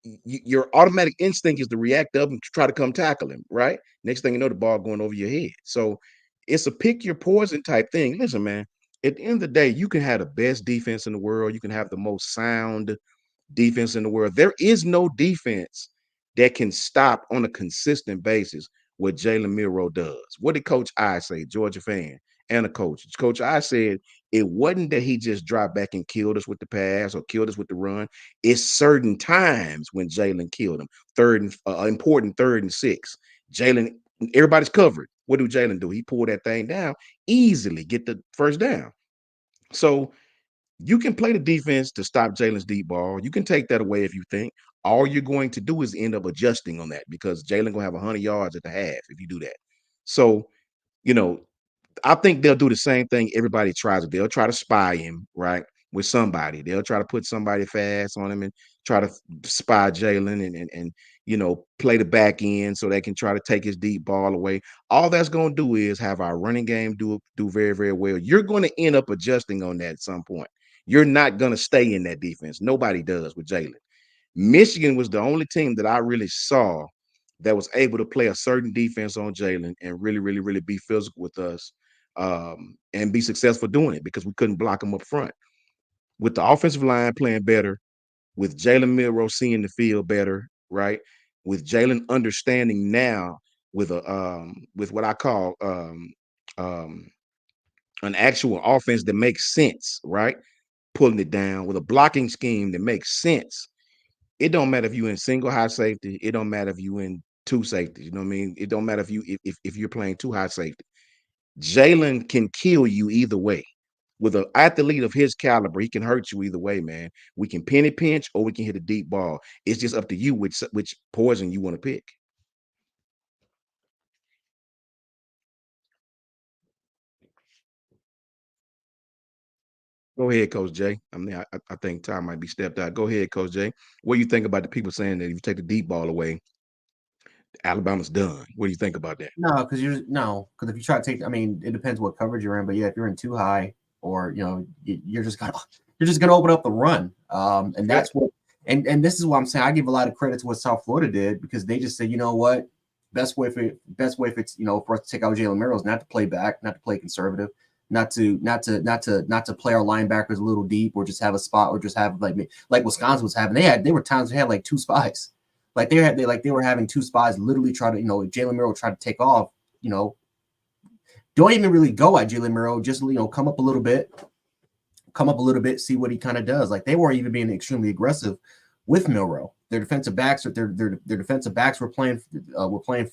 your automatic instinct is to react up and try to come tackle him, right? Next thing you know, the ball going over your head. So it's a pick your poison type thing. Listen, man, at the end of the day, you can have the best defense in the world. You can have the most sound defense in the world. There is no defense that can stop on a consistent basis what Jalen Milroe does. What did Coach I say, Georgia fan and a coach? Coach I said it wasn't that he just dropped back and killed us with the pass or killed us with the run. It's certain times when Jalen killed him. Important 3rd and 6. Jalen, everybody's covered. What do Jalen do? He pulled that thing down easily, get the first down. So you can play the defense to stop Jalen's deep ball. You can take that away if you think. All you're going to do is end up adjusting on that because Jalen gonna have 100 yards at the half if you do that. So, I think they'll do the same thing everybody tries. They'll try to spy him, right, with somebody. They'll try to put somebody fast on him and try to spy Jalen and play the back end so they can try to take his deep ball away. All that's going to do is have our running game do very, very well. You're going to end up adjusting on that at some point. You're not going to stay in that defense. Nobody does with Jalen. Michigan was the only team that I really saw that was able to play a certain defense on Jalen and really, really, really be physical with us and be successful doing it because we couldn't block him up front. With the offensive line playing better, with Jalen Milroe seeing the field better, right? With Jalen understanding now with what I call an actual offense that makes sense, right? Pulling it down with a blocking scheme that makes sense. It don't matter if you in single high safety. It don't matter if you in two safeties. You know what I mean? It don't matter if you're playing two high safety. Jalen can kill you either way. With an athlete of his caliber, he can hurt you either way, man. We can penny pinch or we can hit a deep ball. It's just up to you which poison you want to pick. Go ahead, Coach Jay. I mean, I think Ty might be stepped out. Go ahead, Coach Jay. What do you think about the people saying that if you take the deep ball away, Alabama's done? What do you think about that? Because if you try to take, I mean, it depends what coverage you're in, but yeah, if you're in too high, or you're just gonna open up the run, and that's what, and this is what I'm saying. I give a lot of credit to what South Florida did, because they just said, you know what, best way if it's for us to take out Jalen Milroe is not to play back, not to play conservative, not to play our linebackers a little deep, or just have a spot, or just have like Wisconsin was having. There were times they had like two spies. Like they were having two spies literally try to, Jalen Milroe tried to take off, don't even really go at Jalen Milroe, just come up a little bit, see what he kind of does. Like they weren't even being extremely aggressive with Milroe. Their defensive backs were playing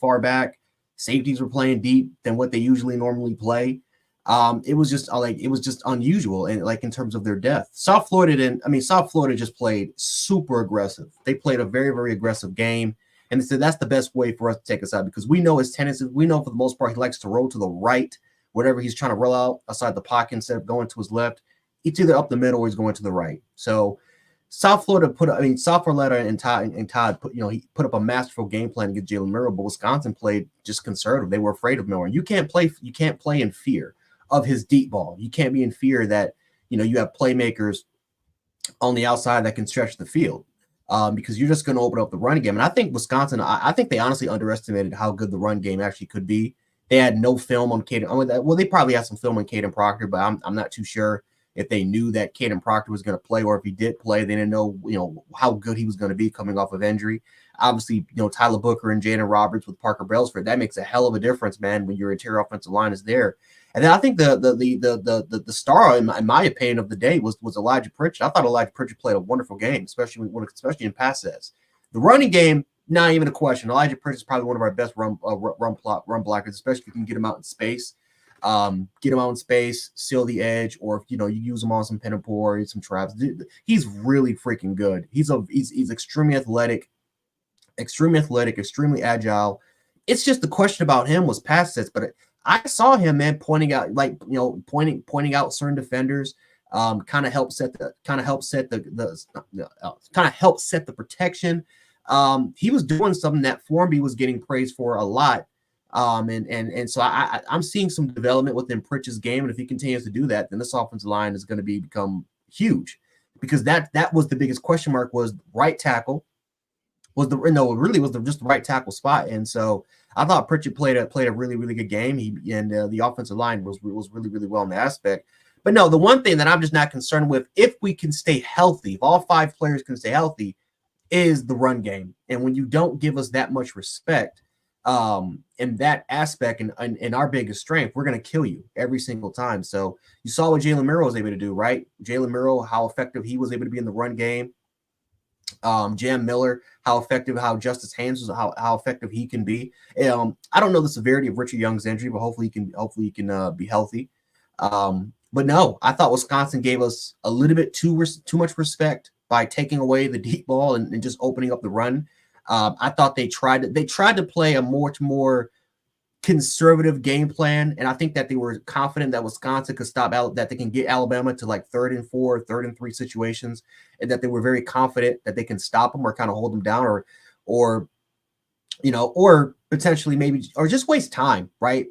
far back, safeties were playing deep than what they usually normally play. It was just unusual, and like in terms of their depth. South Florida just played super aggressive. They played a very, very aggressive game, and they said that's the best way for us to take us out, because we know his tendencies. We know for the most part he likes to roll to the right, whatever he's trying to roll out outside the pocket instead of going to his left. It's either up the middle or he's going to the right. So South Florida and Todd put up a masterful game plan against Jalen Milroe, but Wisconsin played just conservative. They were afraid of Milroe. You can't play in fear of his deep ball. You can't be in fear that you have playmakers on the outside that can stretch the field, because you're just going to open up the run game. And I think Wisconsin, I think they honestly underestimated how good the run game actually could be. They had no film on Caden. Well, they probably had some film on Caden Proctor, but I'm not too sure if they knew that Caden Proctor was going to play, or if he did play, they didn't know how good he was going to be coming off of injury. Obviously, Tyler Booker and Jaden Roberts with Parker Brailsford, that makes a hell of a difference, man, when your interior offensive line is there. And then I think the star, in my opinion, of the day was Elijah Pritchett. I thought Elijah Pritchett played a wonderful game, especially in pass sets. The running game, not even a question. Elijah Pritchett is probably one of our best run blockers, especially if you can get him out in space. Seal the edge, or if you use him on some pin and pull or some traps. He's really freaking good. He's extremely athletic, extremely agile. It's just the question about him was pass sets, but I saw him, man, pointing out certain defenders, kind of help set the protection. He was doing something that Formby was getting praised for a lot. And so I'm seeing some development within Pritchett's game, and if he continues to do that, then this offensive line is going to become huge, because that was the biggest question mark, was right tackle. Was just the right tackle spot. And so I thought Pritchett played a really, really good game. The offensive line was really, really well in that aspect. But no, the one thing that I'm just not concerned with, if we can stay healthy, if all five players can stay healthy, is the run game. And when you don't give us that much respect in that aspect, and our biggest strength, we're going to kill you every single time. So you saw what Jalen Milroe was able to do, right? Jalen Milroe, how effective he was able to be in the run game. Jam Miller, how Justice Haynes was, how effective he can be. I don't know the severity of Richard Young's injury, but hopefully he can be healthy. But no, I thought Wisconsin gave us a little bit too much respect by taking away the deep ball and just opening up the run. I thought they tried to play a much more conservative game plan, and I think that they were confident that Wisconsin could that they can get Alabama to like 3rd and 4, 3rd and 3 situations, and that they were very confident that they can stop them or kind of hold them down, or potentially maybe, or just waste time, right?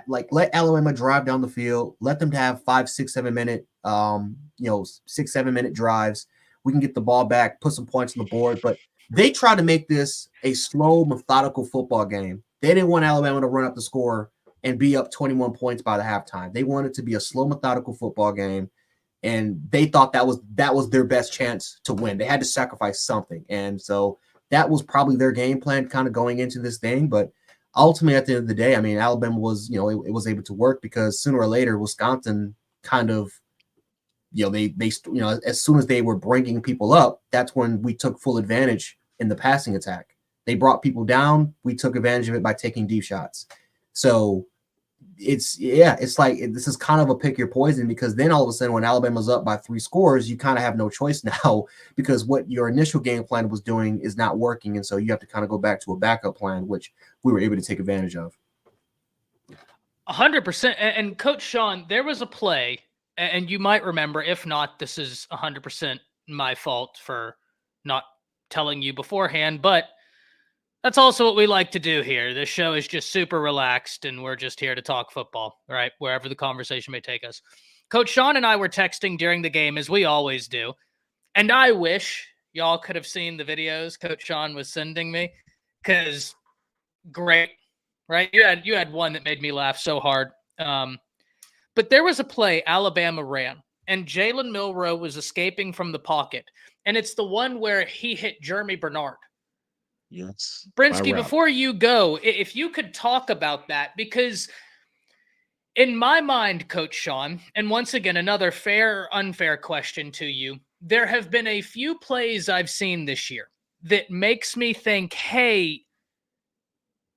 Like let Alabama drive down the field, let them have 5, 6, 7 minute, 6, 7 minute drives. We can get the ball back, put some points on the board, but they tried to make this a slow, methodical football game. They didn't want Alabama to run up the score and be up 21 points by the halftime. They wanted it to be a slow, methodical football game, and they thought that was their best chance to win. They had to sacrifice something, and so that was probably their game plan kind of going into this thing. But ultimately, at the end of the day, I mean, Alabama was, it was able to work, because sooner or later, Wisconsin kind of, they as soon as they were bringing people up, that's when we took full advantage in the passing attack. They brought people down. We took advantage of it by taking deep shots. So it's like this is kind of a pick your poison, because then all of a sudden when Alabama's up by 3 scores, you kind of have no choice now, because what your initial game plan was doing is not working. And so you have to kind of go back to a backup plan, which we were able to take advantage of. 100%. And Coach Sean, there was a play and you might remember, if not, this is 100% my fault for not telling you beforehand, but that's also what we like to do here. This show is just super relaxed, and we're just here to talk football, right? Wherever the conversation may take us. Coach Sean and I were texting during the game, as we always do, and I wish y'all could have seen the videos Coach Sean was sending me, because great, right? You had one that made me laugh so hard. But there was a play Alabama ran, and Jalen Milroe was escaping from the pocket, and it's the one where he hit Jeremy Bernard. Yes. Brinsky, before you go, if you could talk about that, because in my mind, Coach Sean, and once again, another fair or unfair question to you, there have been a few plays I've seen this year that makes me think, hey,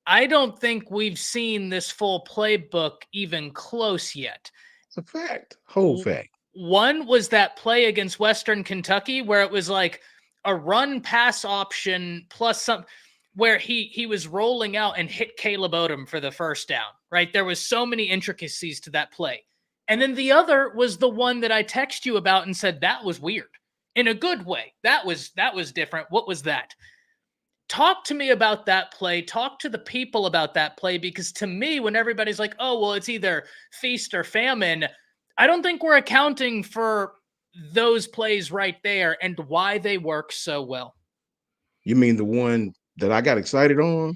I don't think we've seen this full playbook even close yet. It's a fact. Whole fact. One was that play against Western Kentucky where it was like a run pass option plus some where he was rolling out and hit Caleb Odom for the first down, right? There was so many intricacies to that play. And then the other was the one that I texted you about and said that was weird in a good way. That was different. What was that? Talk to me about that play. Talk to the people about that play, because to me, when everybody's like, oh, well, it's either feast or famine, I don't think we're accounting for those plays right there and why they work so well. You mean the one that I got excited on?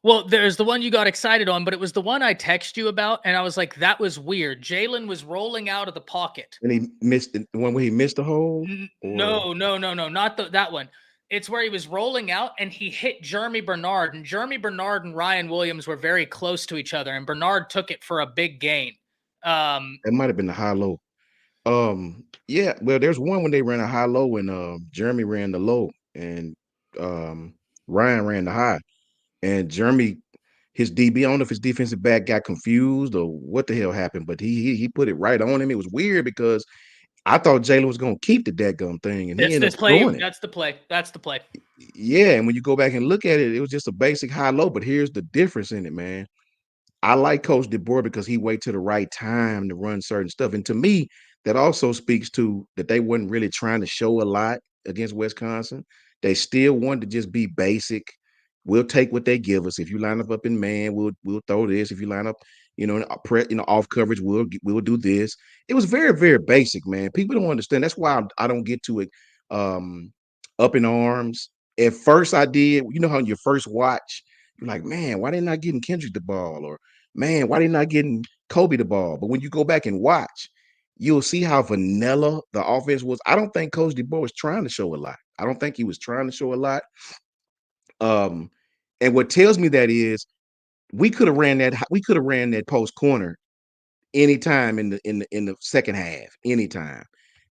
Well, there's the one you got excited on, but it was the one I texted you about, and I was like, that was weird. Jalen was rolling out of the pocket. And he missed the one where he missed the hole? No, not that one. It's where he was rolling out and he hit Jeremy Bernard, and Jeremy Bernard and Ryan Williams were very close to each other, and Bernard took it for a big gain. It might have been the high-low. Yeah, well, there's one when they ran a high-low and Jeremy ran the low and Ryan ran the high. And Jeremy, his DB, I don't know if his defensive back got confused or what the hell happened, but he put it right on him. It was weird because I thought Jalen was going to keep the dadgum thing, and he ended up throwing it. That's the play. That's the play. Yeah, and when you go back and look at it, it was just a basic high-low, but here's the difference in it, man. I like Coach DeBoer because he wait to the right time to run certain stuff. And to me, that also speaks to that they wasn't really trying to show a lot against Wisconsin. They still wanted to just be basic. We'll take what they give us. If you line up in man, we'll throw this. If you line up, off coverage, we'll do this. It was very, very basic, man. People don't understand. That's why I don't get to it up in arms. At first I did, how in your first watch, you're like, man, why they not getting Kendrick the ball? Or man, why they not getting Kobe the ball? But when you go back and watch, you'll see how vanilla the offense was. I don't think Coach DeBoer was trying to show a lot. I don't think he was trying to show a lot. And what tells me that is we could have ran that post corner anytime in the second half, anytime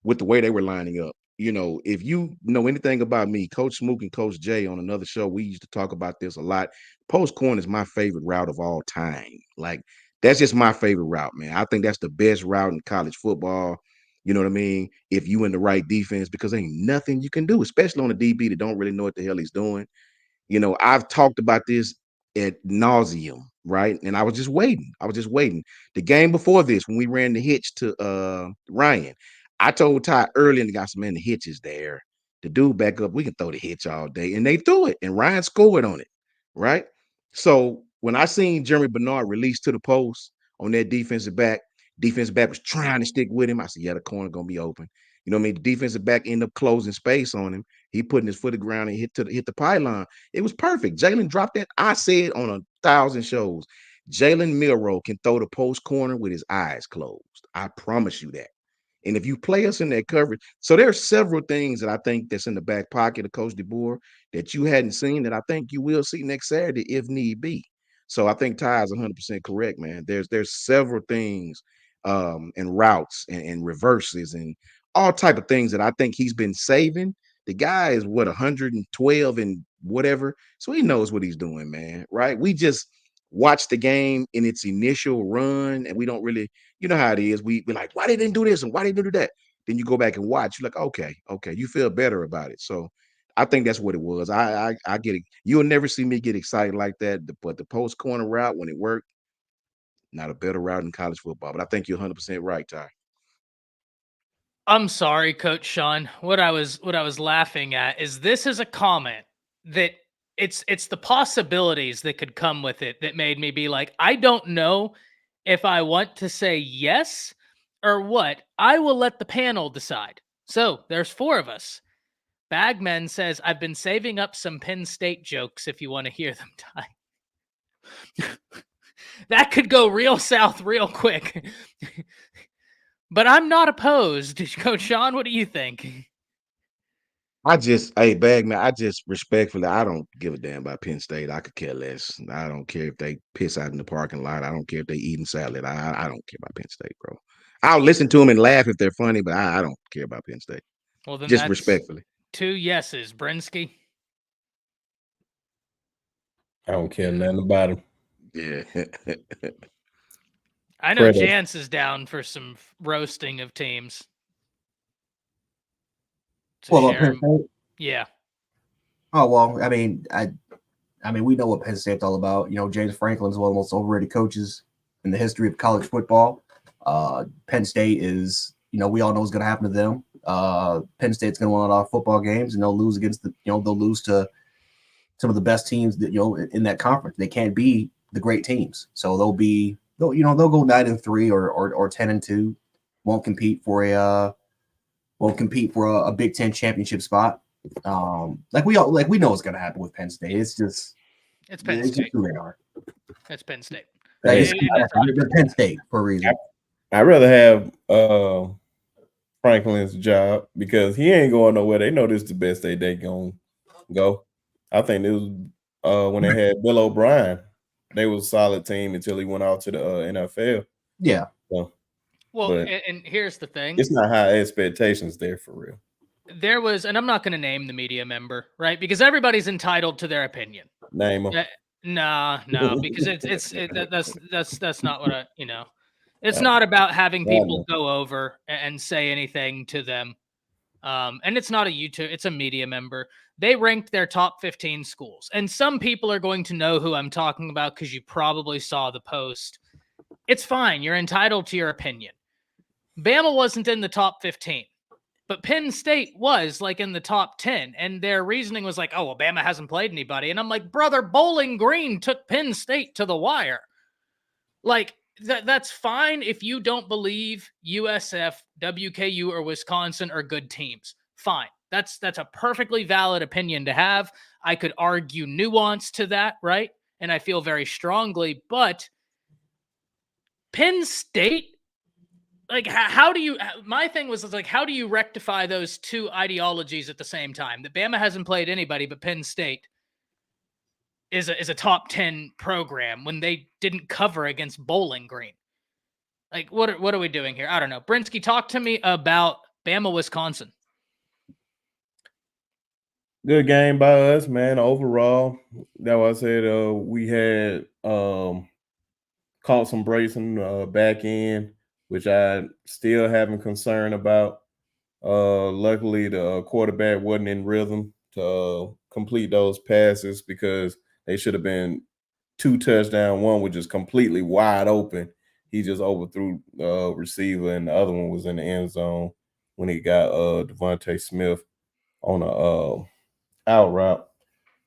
with the way they were lining up. If you know anything about me, Coach Smook and Coach Jay on another show, we used to talk about this a lot. Post corner is my favorite route of all time. Like, that's just my favorite route, man. I think that's the best route in college football. You know what I mean? If you in the right defense, because ain't nothing you can do, especially on a DB that don't really know what the hell he's doing. I've talked about this at nauseum, right? And I was just waiting. The game before this, when we ran the hitch to Ryan, I told Ty early in the guy, man, the hitch is there. The dude back up, we can throw the hitch all day. And they threw it, and Ryan scored on it, right? So when I seen Jeremy Bernard released to the post on that defensive back was trying to stick with him. I said, yeah, the corner going to be open. You know what I mean? The defensive back ended up closing space on him. He putting his foot to the ground and hit the pylon. It was perfect. Jalen dropped that. I said on 1,000 shows, Jalen Milroe can throw the post corner with his eyes closed. I promise you that. And if you play us in that coverage, so there are several things that I think that's in the back pocket of Coach DeBoer that you hadn't seen that I think you will see next Saturday if need be. So I think Ty is 100% correct, man. There's several things and routes and reverses and all type of things that I think he's been saving. The guy is 112 and whatever, so he knows what he's doing, man. Right? We just watch the game in its initial run, and we don't really, you know how it is. We be like, why they didn't do this and why they didn't do that? Then you go back and watch. You're like, okay, you feel better about it. So I think that's what it was. I get it. You'll never see me get excited like that. But the post corner route, when it worked, not a better route in college football. But I think you're 100% right, Ty. I'm sorry, Coach Sean. What I was laughing at is this is a comment that it's the possibilities that could come with it that made me be like, I don't know if I want to say yes or what. I will let the panel decide. So there's 4 of us. Bagman says, I've been saving up some Penn State jokes if you want to hear them, Ty. That could go real south real quick. But I'm not opposed. Coach Sean, what do you think? Hey, Bagman, I just respectfully, I don't give a damn about Penn State. I could care less. I don't care if they piss out in the parking lot. I don't care if they eating salad. I don't care about Penn State, bro. I'll listen to them and laugh if they're funny, but I don't care about Penn State. Well, then Just that's respectfully. 2 yeses. Brinsky? I don't care nothing about him. Yeah. I know Credit. Jance is down for some roasting of teams. To Well, share Penn 'em. State? Yeah. Oh well, I mean, we know what Penn State's all about. You know, James Franklin's one of the most overrated coaches in the history of college football. Penn State is, we all know what's going to happen to them. Penn State's going to win a lot of football games, and they'll lose against they'll lose to some of the best teams that in that conference. They can't be the great teams, so they'll go 9-3 or 10-2. Won't compete for a Big Ten championship spot. We know what's going to happen with Penn State. It's Penn State. Who they are. It's Penn State. They're Penn State for a reason. I'd rather have Franklin's job because he ain't going nowhere. They know this is the best they going to go. I think it was when they had Bill O'Brien. They was a solid team until he went off to the NFL. Yeah. So, well, and here's the thing. It's not high expectations there for real. There was, and I'm not going to name the media member, right? Because everybody's entitled to their opinion. Name them. No, because that's not what I, it's not about having people go over and say anything to them. And it's not a YouTube, it's a media member. They ranked their top 15 schools. And some people are going to know who I'm talking about because you probably saw the post. It's fine. You're entitled to your opinion. Bama wasn't in the top 15, but Penn State was in the top 10. And their reasoning was like, oh, well, Bama hasn't played anybody. And I'm like, brother, Bowling Green took Penn State to the wire. That's fine if you don't believe USF, WKU, or Wisconsin are good teams. Fine. That's a perfectly valid opinion to have. I could argue nuance to that, right? And I feel very strongly, but Penn State, how do you, my thing was how do you rectify those 2 ideologies at the same time? That Bama hasn't played anybody, but Penn State is a top 10 program when they didn't cover against Bowling Green. What are we doing here? I don't know. Brinsky, talk to me about Bama, Wisconsin. Good game by us, man. Overall, that was I said we had caught some bracing back end, which I still having concern about. Luckily, the quarterback wasn't in rhythm to complete those passes because they should have been 2 touchdowns. One was just completely wide open. He just overthrew the receiver, and the other one was in the end zone when he got Devontae Smith on a out route.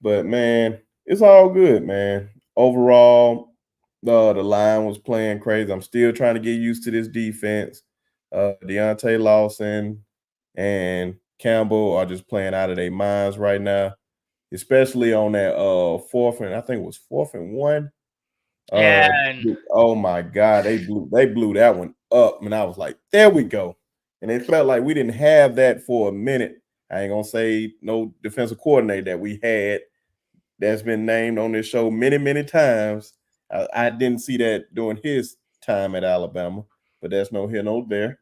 But man, it's all good, man. Overall, the line was playing crazy. I'm still trying to get used to this defense. Deontay Lawson and Campbell are just playing out of their minds right now, especially on that 4th and I think it was 4th and 1. Oh my God, they blew that one up, and I was like, there we go. And it felt like we didn't have that for a minute. I ain't gonna say no defensive coordinator that we had that's been named on this show many, many times. I didn't see that during his time at Alabama, but that's no here, no there.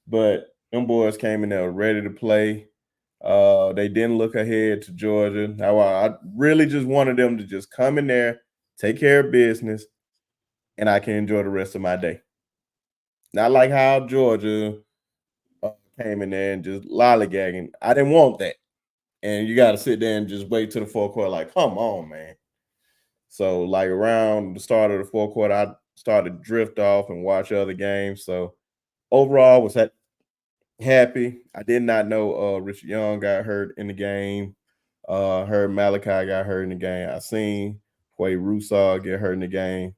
But them boys came in there ready to play. They didn't look ahead to Georgia. I really just wanted them to just come in there, take care of business, and I can enjoy the rest of my day. Not like how Georgia came in there and just lollygagging. I didn't want that. And you got to sit there and just wait till the 4th quarter. Come on, man. So, around the start of the 4th quarter, I started to drift off and watch other games. So, overall, was that Happy. I did not know Richard Young got hurt in the game. Heard Malachi got hurt in the game. I seen Quay Russaw get hurt in the game.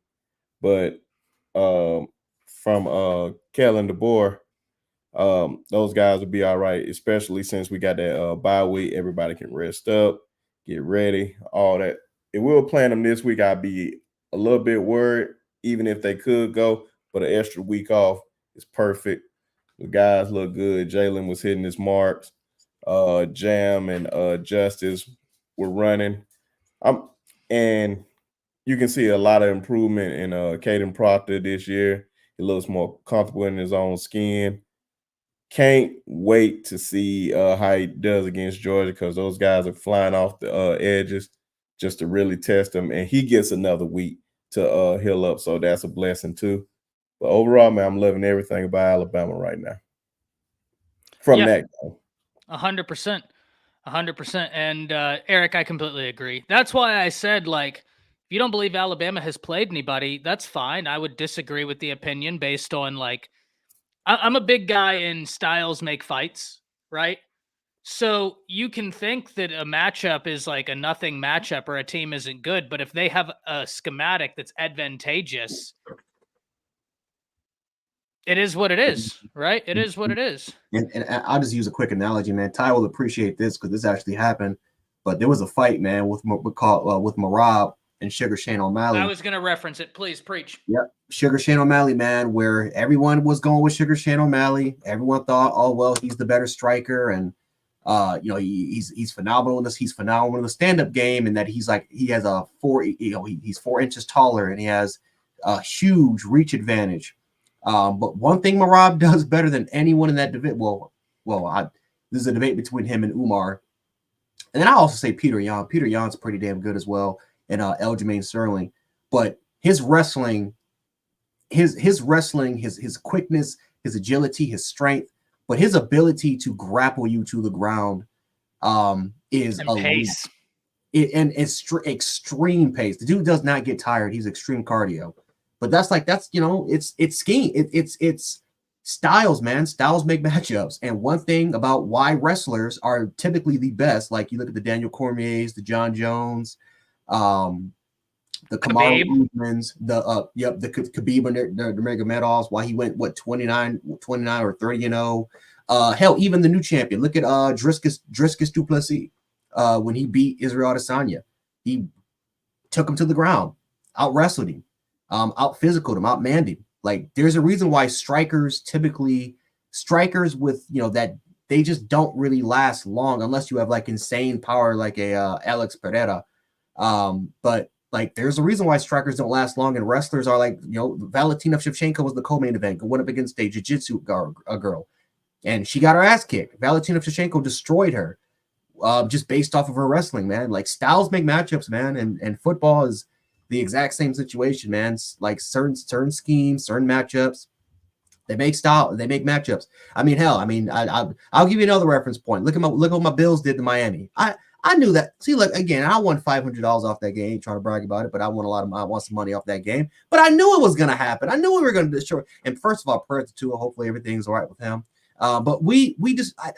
But from Kellen DeBoer, those guys will be all right, especially since we got that bye week. Everybody can rest up, get ready, all that. If we were playing them this week, I'd be a little bit worried, even if they could go. But an extra week off is perfect. The guys look good. Jalen was hitting his marks. Jam and Justice were running. And you can see a lot of improvement in Caden Proctor this year. He looks more comfortable in his own skin. Can't wait to see how he does against Georgia, because those guys are flying off the edges just to really test him. And he gets another week to heal up, so that's a blessing too. But overall, man, I'm loving everything about Alabama right now. From that game. 100%. 100%. And Eric, I completely agree. That's why I said, like, if you don't believe Alabama has played anybody, that's fine. I would disagree with the opinion based on, like, I'm a big guy in styles make fights, right? So you can think that a matchup is like a nothing matchup or a team isn't good, but if they have a schematic that's advantageous, it is what it is, right? It is what it is. And I'll just use a quick analogy, man. Ty will appreciate this because this actually happened. But there was a fight, man, with Marab and Sugar Shane O'Malley. I was going to reference it. Please preach. Yep. Sugar Shane O'Malley, man, where everyone was going with Sugar Shane O'Malley. Everyone thought, oh, well, he's the better striker. And, he's phenomenal in this. He's phenomenal in the stand-up game, and that he's like, he has he's 4 inches taller and he has a huge reach advantage. But one thing Marab does better than anyone in that debate, this is a debate between him and Umar. And then I also say Peter Yan. Peter Yan's pretty damn good as well, and Aljamain Sterling. But his wrestling, his quickness, his agility, his strength, but his ability to grapple you to the ground is and pace. And it's extreme pace. The dude does not get tired. He's extreme cardio. But that's it's scheme. It's styles, man. Styles make matchups. And one thing about why wrestlers are typically the best, like you look at the Daniel Cormiers, the John Jones, the Kamaru Usmans, the Khabib and the Nurmagomedovs, why he went 29 or 30-0. Hell, even the new champion. Look at Dricus du Plessis. When he beat Israel Adesanya, he took him to the ground, out wrestled him. Out physical him, out manned him. Like, there's a reason why strikers with that they just don't really last long unless you have like insane power like a Alex Pereira. But like, there's a reason why strikers don't last long, and wrestlers are like, Valentina Shevchenko was the co-main event, went up against a jiu-jitsu girl, and she got her ass kicked. Valentina Shevchenko destroyed her just based off of her wrestling, man. Like, styles make matchups, man, and football is the exact same situation, man. It's like certain schemes, certain matchups, they make matchups. I mean, hell, I'll give you another reference point. Look what my Bills did to Miami. I knew that. See, look, again, I won $500 off that game. Trying to brag about it, but I want some money off that game. But I knew it was gonna happen. I knew we were gonna destroy. And first of all, prayer to Tua. Hopefully everything's all right with him. But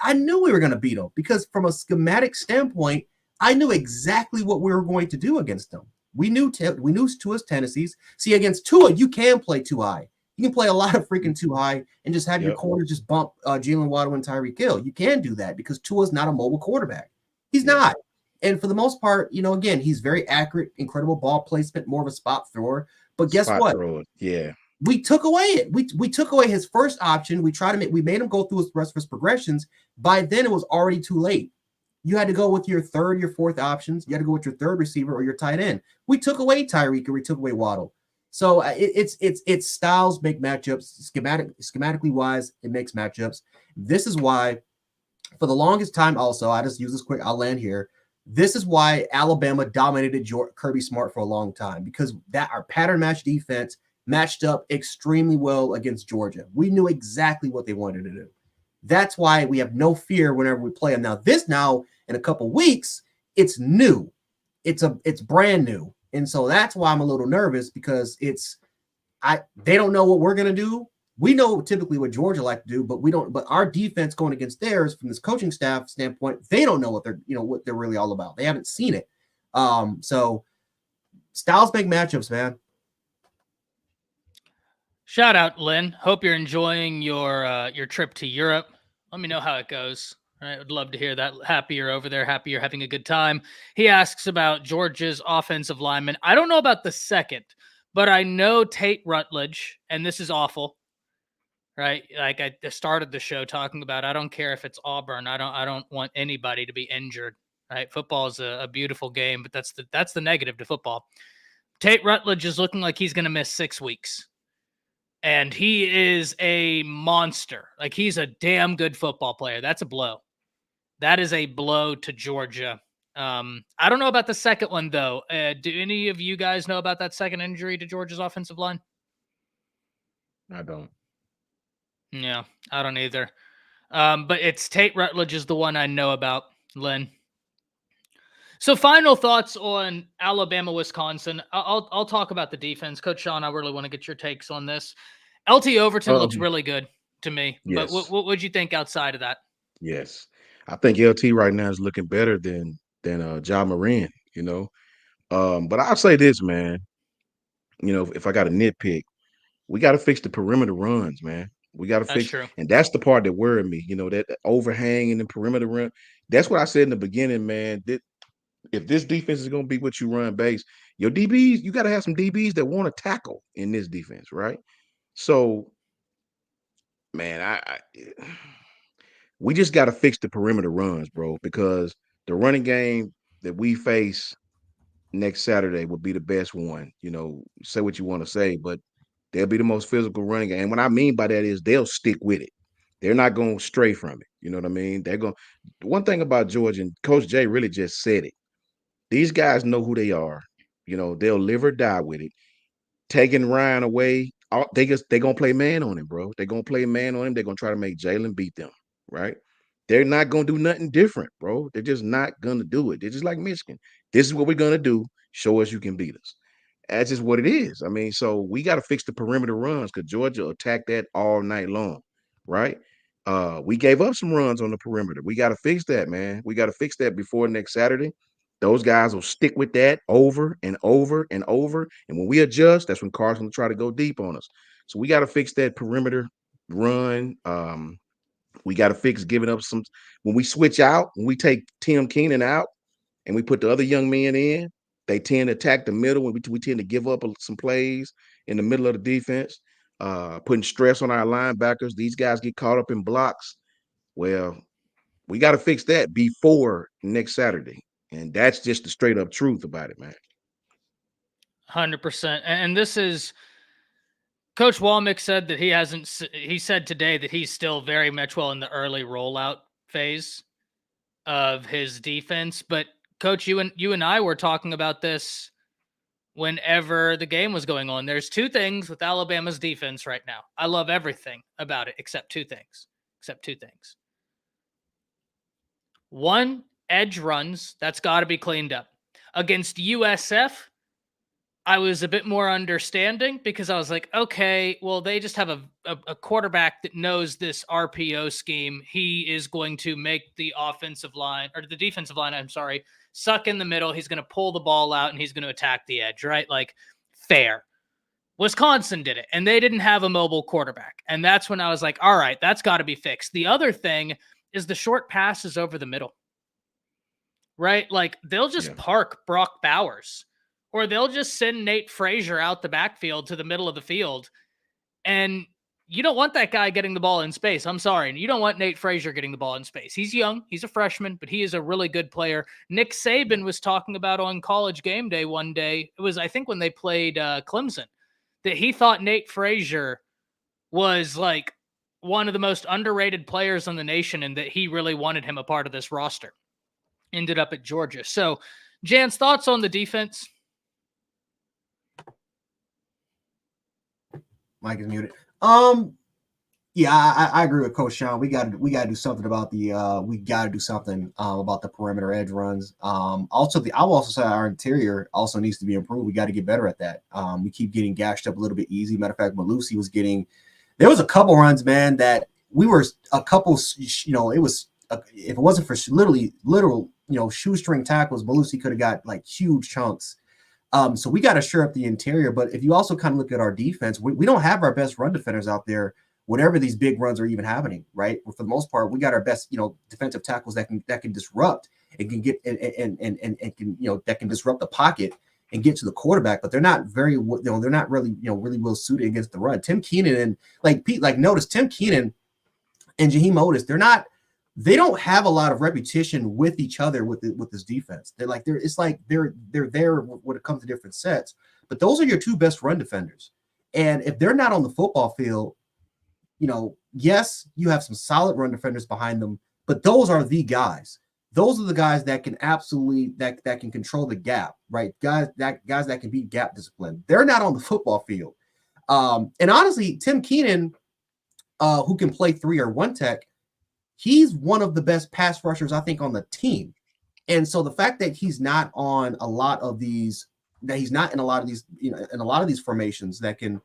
I knew we were gonna beat them, because from a schematic standpoint, I knew exactly what we were going to do against them. We knew Tua's tendencies. See, against Tua, you can play too high. You can play a lot of freaking too high and just have your corner just bump Jalen Waddle and Tyreek Hill. You can do that because Tua's not a mobile quarterback. He's not. And for the most part, again, he's very accurate, incredible ball placement, more of a spot thrower. But guess what? Yeah. We took away it. We took away his first option. We made him go through his rest of his progressions. By then, it was already too late. You had to go with your third, your fourth options. You had to go with your third receiver or your tight end. We took away Tyreek and we took away Waddle. So it's styles make matchups. Schematically wise, it makes matchups. This is why, for the longest time, also, I just use this quick. I'll land here. This is why Alabama dominated Kirby Smart for a long time, because our pattern match defense matched up extremely well against Georgia. We knew exactly what they wanted to do. That's why we have no fear whenever we play them. Now in a couple weeks, it's new. It's brand new. And so that's why I'm a little nervous, because they don't know what we're going to do, we know typically what Georgia like to do, but we don't. But our defense going against theirs from this coaching staff standpoint, they don't know what they're really all about. They haven't seen it. So styles make matchups, man. Shout out, Lynn. Hope you're enjoying your trip to Europe. Let me know how it goes. All right, I'd love to hear that. Happy you're over there. Happy you're having a good time. He asks about Georgia's offensive lineman. I don't know about the second, but I know Tate Rutledge, and this is awful, right? Like I started the show talking about, I don't care if it's Auburn. I don't want anybody to be injured, right? Football is a beautiful game, but that's the negative to football. Tate Rutledge is looking like he's going to miss 6 weeks. And he is a monster. Like, he's a damn good football player. That's a blow. That is a blow to Georgia. I don't know about the second one, though. Do any of you guys know about that second injury to Georgia's offensive line? I don't. Yeah, I don't either. But it's Tate Rutledge is the one I know about, Lynn. So final thoughts on Alabama, Wisconsin. I'll talk about the defense. Coach Sean, I really want to get your takes on this. LT Overton looks really good to me. Yes. But what would you think outside of that? Yes. I think LT right now is looking better than Ja Moran, you know. But I'll say this, man. You know, if I got a nitpick, we got to fix the perimeter runs, man. We got to fix, true. And that's the part that worried me. You know, that overhang in the perimeter run. That's what I said in the beginning, man. If this defense is going to be what you run base, your DBs, you got to have some DBs that want to tackle in this defense, right? So, man, we just got to fix the perimeter runs, bro, because the running game that we face next Saturday will be the best one. You know, say what you want to say, but they'll be the most physical running game. And what I mean by that is they'll stick with it. They're not going to stray from it. You know what I mean? They're going. One thing about Georgia, and Coach Jay really just said it. These guys know who they are. You know, they'll live or die with it. Taking Ryan away, they're going to play man on him, bro. They're going to play man on him. They're going to try to make Jalen beat them, right? They're not going to do nothing different, bro. They're just not going to do it. They're just like Michigan. This is what we're going to do. Show us you can beat us. That's just what it is. I mean, so we got to fix the perimeter runs because Georgia attacked that all night long, right? We gave up some runs on the perimeter. We got to fix that, man. We got to fix that before next Saturday. Those guys will stick with that over and over and over. And when we adjust, that's when Carson will try to go deep on us. So we got to fix that perimeter run. We got to fix giving up some. When we switch out, when we take Tim Keenan out and we put the other young men in, they tend to attack the middle. We tend to give up some plays in the middle of the defense, putting stress on our linebackers. These guys get caught up in blocks. Well, we got to fix that before next Saturday. And that's just the straight up truth about it, man. 100%. And this is Coach Walmick said that he said today that he's still very much in the early rollout phase of his defense. But Coach, you and I were talking about this whenever the game was going on. There's two things with Alabama's defense right now. I love everything about it except two things. One, edge runs. That's got to be cleaned up. Against USF, I was a bit more understanding because I was like, okay, well, they just have a quarterback that knows this RPO scheme. He is going to make the defensive line, suck in the middle. He's going to pull the ball out and he's going to attack the edge, right? Like, fair. Wisconsin did it, and they didn't have a mobile quarterback. And that's when I was like, all right, that's got to be fixed. The other thing is the short passes over the middle, right? Like, they'll just park Brock Bowers. Or they'll just send Nate Frazier out the backfield to the middle of the field. And you don't want that guy getting the ball in space. I'm sorry. You don't want Nate Frazier getting the ball in space. He's young. He's a freshman, but he is a really good player. Nick Saban was talking about on College Game Day one day. It was, I think, when they played Clemson, that he thought Nate Frazier was like one of the most underrated players in the nation and that he really wanted him a part of this roster. Ended up at Georgia. So, Jan's thoughts on the defense? Mike is muted. Yeah, I agree with Coach Sean. We got to do something about about the perimeter edge runs. I'll also say our interior also needs to be improved. We got to get better at that. We keep getting gashed up a little bit easy. Matter of fact, Malusi was getting there was a couple runs, man, that we were a couple, it was, if it wasn't for literal, shoestring tackles, Belusi could have got like huge chunks. So we got to shore up the interior. But if you also kind of look at our defense, we don't have our best run defenders out there whenever these big runs are even happening, right? For the most part, we got our best, defensive tackles that can disrupt and can get and can, that can disrupt the pocket and get to the quarterback, but they're not very, they're not really, really well suited against the run. Tim Keenan and notice Tim Keenan and Jaheim Otis, they don't have a lot of repetition with each other with this defense. They're there when it comes to different sets, but those are your two best run defenders. And if they're not on the football field, yes, you have some solid run defenders behind them, but those are the guys. Those are the guys that can absolutely that can control the gap, right? Guys that can beat gap discipline. They're not on the football field. And honestly, Tim Keenan, who can play 3 or 1 tech, he's one of the best pass rushers, I think, on the team. And so the fact that he's not on a lot of these, that he's not in a lot of these, in a lot of these formations that can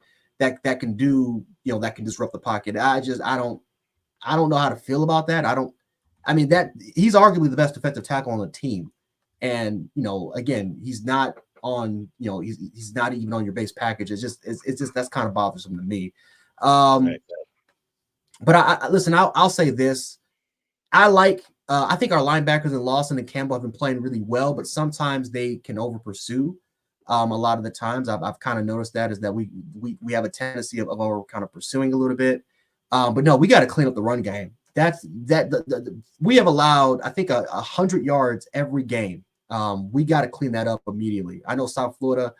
do, that can disrupt the pocket. I don't know how to feel about that. That he's arguably the best defensive tackle on the team. And, again, he's not on, he's not even on your base package. It's just that's kind of bothersome to me. But listen, I'll say this. I think our linebackers in Lawson and Campbell have been playing really well, but sometimes they can over pursue. A lot of the times I've kind of noticed that is that we have a tendency of over kind of pursuing a little bit. But no, we got to clean up the run game. We have allowed, I think, 100 yards every game. We got to clean that up immediately. I know South Florida,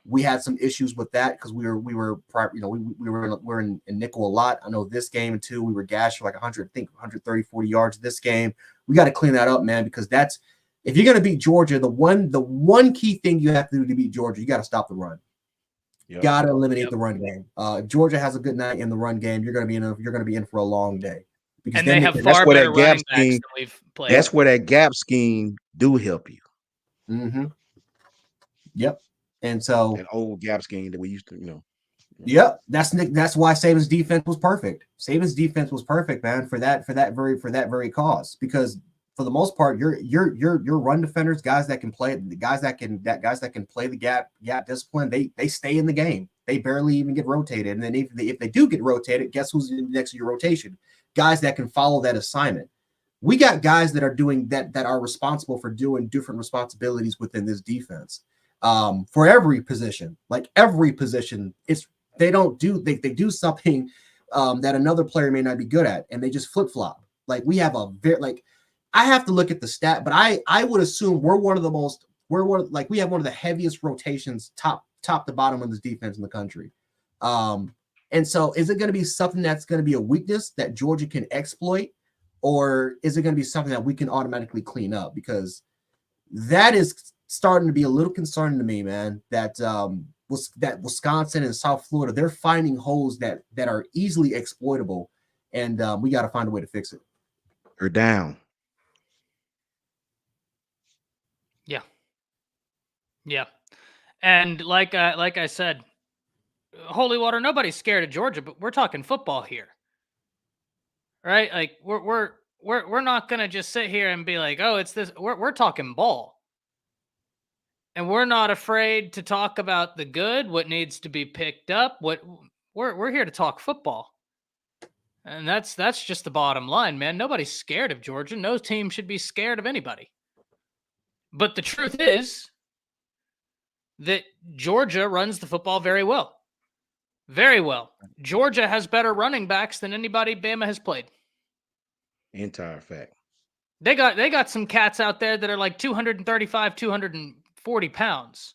we had some issues with that because we were in nickel a lot. I know this game too, we were gashed for like 130, 40 yards this game. We got to clean that up, man, because that's, if you're going to beat Georgia, the one key thing you have to do to beat Georgia, you got to stop the run. Yep. Got to eliminate the run game. If Georgia has a good night in the run game, you're going to be in for a long day. Because and they have far better running backs than we've played. That's where that gap scheme do help you. Mm-hmm. Yep. And so an old gap scheme that we used to, Yep. That's why Saban's defense was perfect. Saban's defense was perfect, man, for that very cause. Because for the most part, your run defenders, guys that can play the gap discipline, they stay in the game. They barely even get rotated. And then if they do get rotated, guess who's next to your rotation? Guys that can follow that assignment. We got guys that are doing that are responsible for doing different responsibilities within this defense. For every position, they do something that another player may not be good at, and they just flip flop. Like we have I have to look at the stat, but I would assume we have one of the heaviest rotations top to bottom of this defense in the country. And so is it going to be something that's going to be a weakness that Georgia can exploit, or is it going to be something that we can automatically clean up? Because that is starting to be a little concerning to me, man, that Wisconsin and South Florida, they're finding holes that are easily exploitable, and we got to find a way to fix it. They're down. Yeah. And like I said, Holy Water, nobody's scared of Georgia, but we're talking football here. Right? Like we're not going to just sit here and be like, "Oh, it's this." We're talking ball. And we're not afraid to talk about the good, what needs to be picked up, we're here to talk football. And that's just the bottom line, man. Nobody's scared of Georgia. No team should be scared of anybody. But the truth is that Georgia runs the football very well. Very well. Georgia has better running backs than anybody Bama has played. Entire fact. They got some cats out there that are like 235, 240 pounds.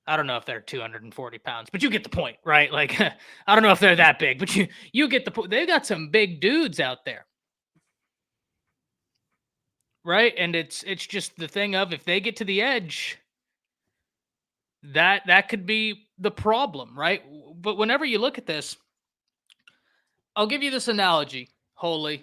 I don't know if they're 240 pounds, but you get the point, right? Like, I don't know if they're that big, but you get the point. They got some big dudes out there. Right? And it's just the thing of, if they get to the edge, that could be the problem, right? But whenever you look at this, I'll give you this analogy, Holy.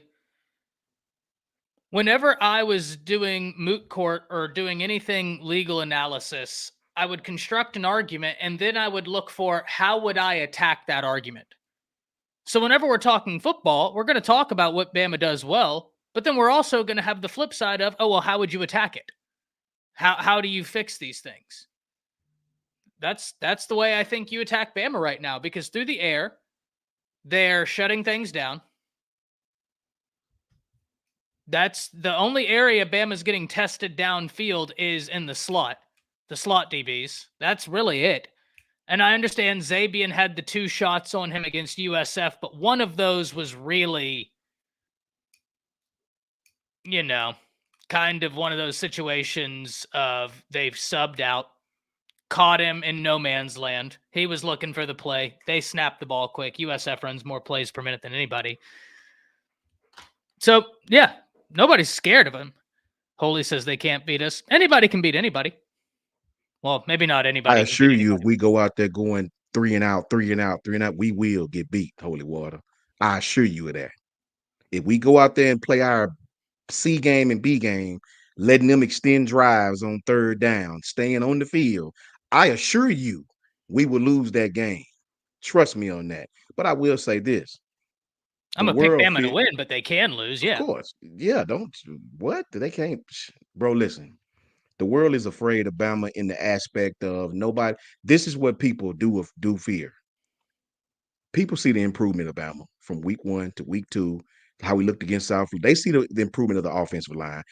Whenever I was doing moot court or doing anything legal analysis, I would construct an argument, and then I would look for how would I attack that argument. So whenever we're talking football, we're going to talk about what Bama does well, but then we're also going to have the flip side of, oh, well, how would you attack it? How do you fix these things? That's the way I think you attack Bama right now, because through the air, they're shutting things down. That's the only area Bama's getting tested downfield is in the slot DBs. That's really it. And I understand Zabian had the 2 shots on him against USF, but one of those was really, kind of one of those situations of they've subbed out, caught him in no man's land. He was looking for the play. They snapped the ball quick. USF runs more plays per minute than anybody. So, yeah, nobody's scared of him. Holy says they can't beat us. Anybody can beat anybody. Well, maybe not anybody. I assure you, if we go out there going 3 and out, 3 and out, 3 and out, we will get beat, Holy Water. I assure you of that. If we go out there and play our C game and B game, letting them extend drives on 3rd down, staying on the field, I assure you we will lose that game. Trust me on that. But I will say this. I'm going to pick Bama to win, but they can lose, yeah. Of course. Yeah, they can't. Bro, listen. The world is afraid of Bama in the aspect of nobody. This is what people do fear. People see the improvement of Bama from week 1 to week 2, how we looked against South Florida. They see the improvement of the offensive line.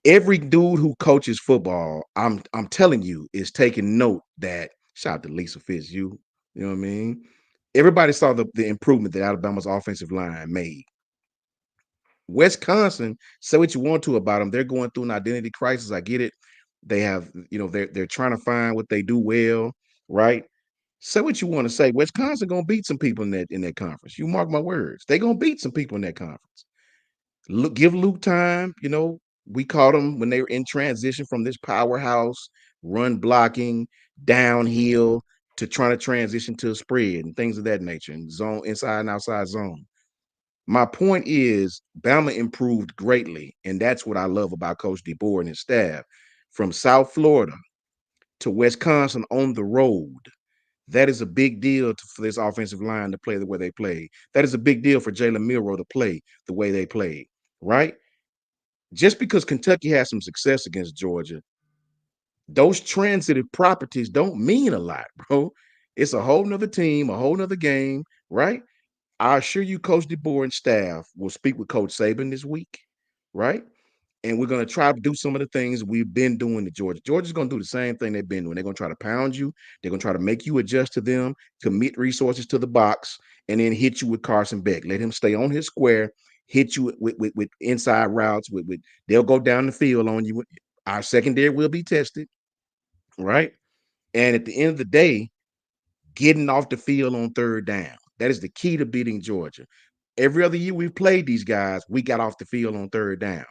Every dude who coaches football, I'm telling you, is taking note that, shout out to Lisa Fitz, you know what I mean? Everybody saw the improvement that Alabama's offensive line made. Wisconsin, say what you want to about them, they're going through an identity crisis. I get it. They have, they're trying to find what they do well, right? Say what you want to say. Wisconsin gonna beat some people in that conference. You mark my words. They're gonna beat some people in that conference. Give Luke time. We caught them when they were in transition from this powerhouse run blocking downhill to trying to transition to a spread and things of that nature, and zone, inside and outside zone. My point is, Bama improved greatly, and that's what I love about Coach DeBoer and his staff. From South Florida to Wisconsin on the road, that is a big deal for this offensive line to play the way they play. That is a big deal for Jalen Milroe to play the way they played, right? Just because Kentucky has some success against Georgia, those transitive properties don't mean a lot, bro. It's a whole nother team, a whole nother game, right? I assure you, Coach DeBoer and staff will speak with Coach Saban this week, right? And we're going to try to do some of the things we've been doing to Georgia. Georgia's going to do the same thing they've been doing. They're going to try to pound you. They're going to try to make you adjust to them, commit resources to the box, and then hit you with Carson Beck. Let him stay on his square, hit you with inside routes. They'll go down the field on you. Our secondary will be tested, right? And at the end of the day, getting off the field on 3rd down. That is the key to beating Georgia. Every other year we've played these guys, we got off the field on 3rd down.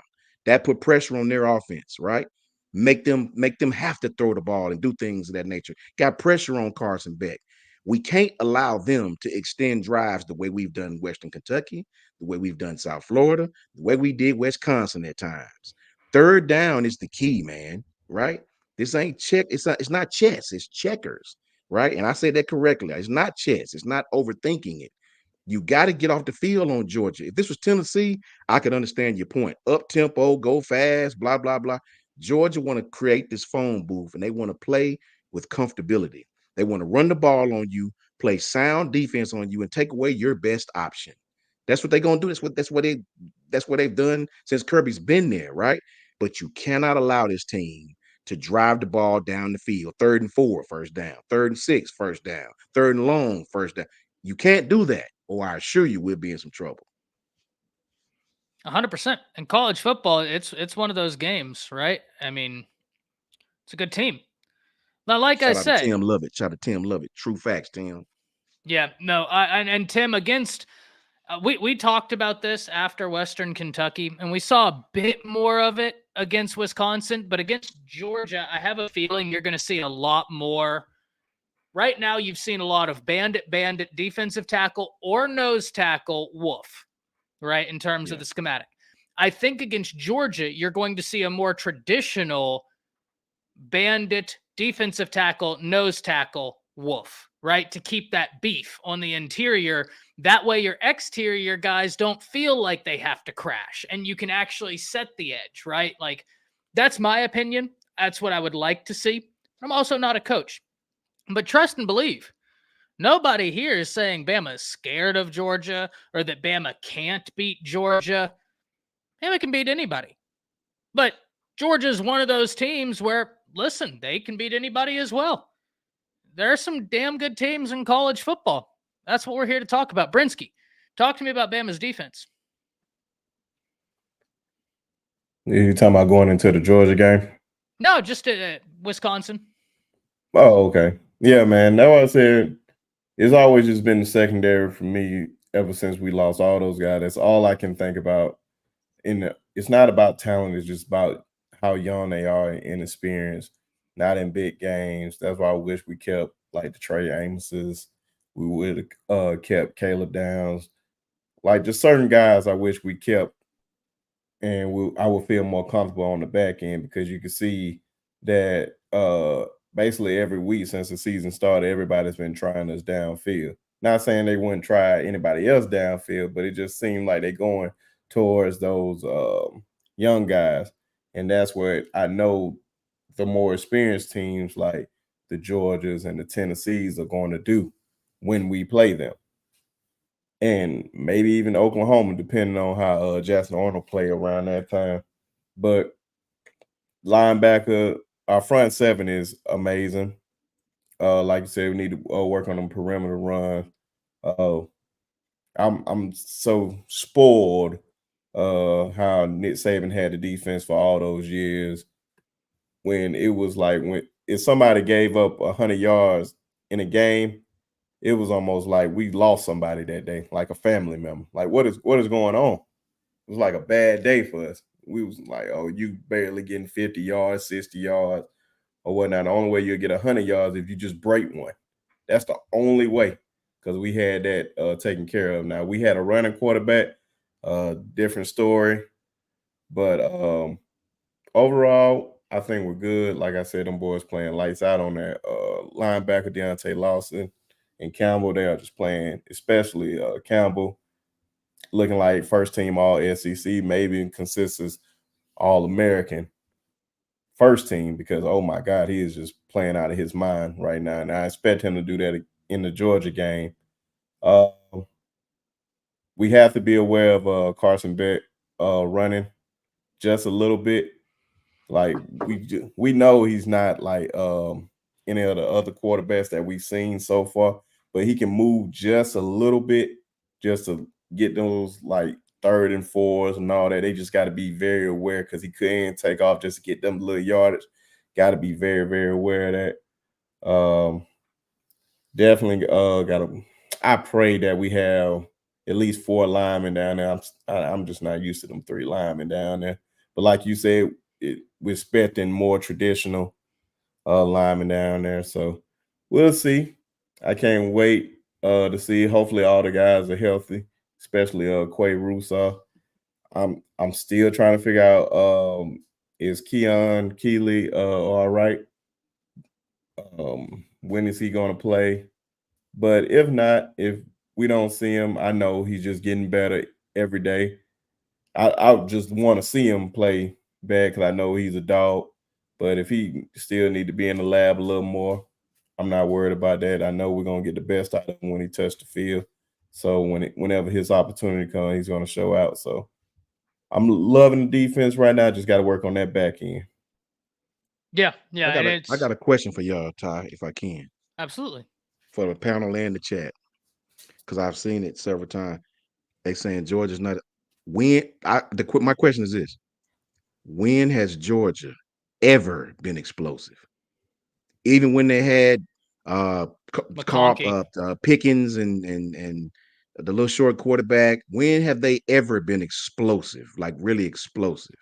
That put pressure on their offense, right? Make them have to throw the ball and do things of that nature. Got pressure on Carson Beck. We can't allow them to extend drives the way we've done Western Kentucky, the way we've done South Florida, the way we did Wisconsin at times. 3rd down is the key, man, right? This ain't check. It's not chess. It's checkers, right? And I say that correctly. It's not chess. It's not overthinking it. You got to get off the field on Georgia. If this was Tennessee, I could understand your point. Up tempo, go fast, blah, blah, blah. Georgia want to create this phone booth, and they want to play with comfortability. They want to run the ball on you, play sound defense on you, and take away your best option. That's what they're gonna do. That's what they've done since Kirby's been there, right? But you cannot allow this team to drive the ball down the field. 3rd and 4, 1st down. 3rd and 6, 1st down. 3rd and long, 1st down. You can't do that, or I assure you we'll be in some trouble. 100%. In college football, it's one of those games, right? I mean, it's a good team. Now, like I said, Tim Lovett. Shout out to Tim Lovett. True facts, Tim. Yeah, no, and Tim, against we talked about this after Western Kentucky, and we saw a bit more of it against Wisconsin, but against Georgia, I have a feeling you're going to see a lot more. Right now, you've seen a lot of bandit, defensive tackle, or nose tackle, wolf, right, in terms of the schematic. I think against Georgia, you're going to see a more traditional bandit, defensive tackle, nose tackle, wolf, right? To keep that beef on the interior. That way your exterior guys don't feel like they have to crash and you can actually set the edge, right? Like, that's my opinion. That's what I would like to see. I'm also not a coach, but trust and believe. Nobody here is saying Bama is scared of Georgia or that Bama can't beat Georgia. Bama can beat anybody. But Georgia's one of those teams where, listen, they can beat anybody as well. There are some damn good teams in college football. That's what we're here to talk about. Brinsky, talk to me about Bama's defense. You talking about going into the Georgia game? No, just Wisconsin. Oh, okay. Yeah, man. That's what I said. It's always just been the secondary for me ever since we lost all those guys. That's all I can think about. It's not about talent. It's just about how young they are and inexperienced, not in big games. That's why I wish we kept like the Trey Amoses. We would have kept Caleb Downs. Like just certain guys I wish we kept, and I would feel more comfortable on the back end because you can see that basically every week since the season started, everybody's been trying us downfield. Not saying they wouldn't try anybody else downfield, but it just seemed like they're going towards those young guys. And that's where I know the more experienced teams like the Georgias and the Tennessees are going to do when we play them. And maybe even Oklahoma, depending on how Jackson Arnold play around that time. But linebacker, our front seven is amazing. Like you said, we need to work on them perimeter runs. I'm so spoiled how Nick Saban had the defense for all those years. When it was like if somebody gave up 100 yards in a game, it was almost like we lost somebody that day, like a family member. Like what is going on? It was like a bad day for us. We was like, oh, you barely getting 50 yards, 60 yards, or whatnot. The only way you'll get 100 yards if you just break one. That's the only way, because we had that taken care of. Now we had a running quarterback, different story, but overall, I think we're good. Like I said, them boys playing lights out on that linebacker Deontay Lawson and Campbell. They are just playing, especially Campbell, looking like first team all SEC, maybe consensus all American first team, because oh my God, he is just playing out of his mind right now. And I expect him to do that in the Georgia game. We have to be aware of Carson Beck running just a little bit. Like we know he's not like any of the other quarterbacks that we've seen so far, but he can move just a little bit just to get those like third and fours and all that. They just got to be very aware, because he couldn't take off just to get them little yardage. Got to be very, very aware of that. Definitely got to. I pray that we have at least 4 linemen down there. I'm just not used to them 3 linemen down there. But like you said, we're expecting more traditional linemen down there. So we'll see. I can't wait to see. Hopefully all the guys are healthy, especially Quay Russo. I'm still trying to figure out is Keon Keeley all right? When is he going to play? But if not, if we don't see him, I know he's just getting better every day. I just want to see him play bad because I know he's a dog. But if he still need to be in the lab a little more, I'm not worried about that. I know we're going to get the best out of him when he touched the field. So whenever his opportunity comes, he's going to show out. So I'm loving the defense right now. Just got to work on that back end. Yeah. I got a question for y'all, Ty, if I can. Absolutely. For the panel and the chat, because I've seen it several times. They saying Georgia's not. My question is this: when has Georgia ever been explosive? Even when they had Pickens and the little short quarterback, when have they ever been explosive, like really explosive?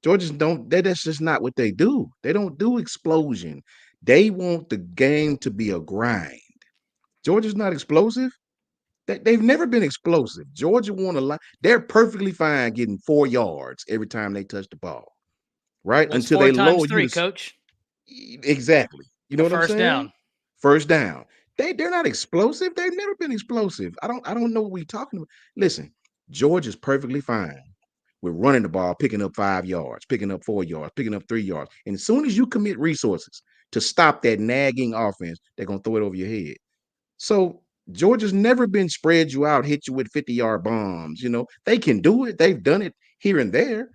Georgians don't. That's just not what they do. They don't do explosion. They want the game to be a grind. Georgia's not explosive. They've never been explosive. Georgia won a lot. They're perfectly fine getting 4 yards every time they touch the ball, right? What's Until 4 they times lower 3, you. Coach? Exactly. You know what I'm saying? First down. First down. They're not explosive. They've never been explosive. I don't know what we're talking about. Listen, Georgia's perfectly fine with running the ball, picking up 5 yards, picking up 4 yards, picking up 3 yards. And as soon as you commit resources to stop that nagging offense, they're gonna throw it over your head. So Georgia's never been spread you out, hit you with 50-yard bombs. They can do it. They've done it here and there.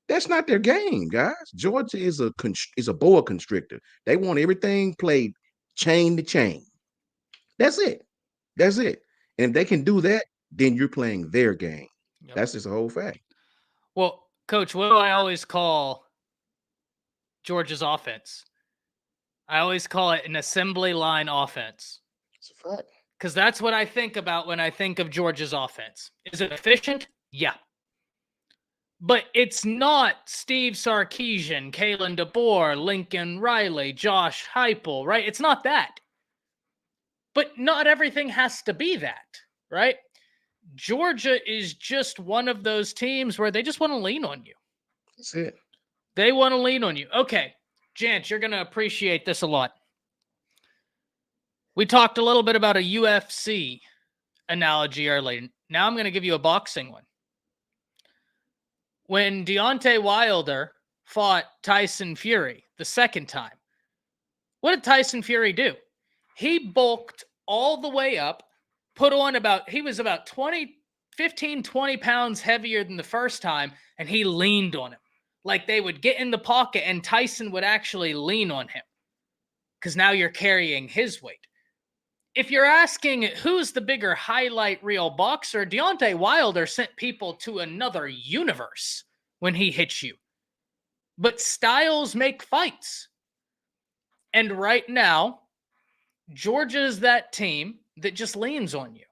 That's not their game, guys. Georgia is a boa constrictor. They want everything played chain to chain. That's it. That's it. And if they can do that, then you're playing their game. Yep. That's just a whole fact. Well, Coach, what do I always call Georgia's offense? I always call it an assembly line offense. It's a fact. Because that's what I think about when I think of Georgia's offense. Is it efficient? Yeah. But it's not Steve Sarkisian, Kalen DeBoer, Lincoln Riley, Josh Heupel, right? It's not that. But not everything has to be that, right? Georgia is just one of those teams where they just want to lean on you. That's it. They want to lean on you. Okay, Jance, you're going to appreciate this a lot. We talked a little bit about a UFC analogy earlier. Now I'm going to give you a boxing one. When Deontay Wilder fought Tyson Fury the second time, what did Tyson Fury do? He bulked all the way up, he was about 15, 20 pounds heavier than the first time, and he leaned on him. Like they would get in the pocket and Tyson would actually lean on him because now you're carrying his weight. If you're asking who's the bigger highlight reel boxer, Deontay Wilder sent people to another universe when he hits you. But styles make fights. And right now, Georgia's that team that just leans on you.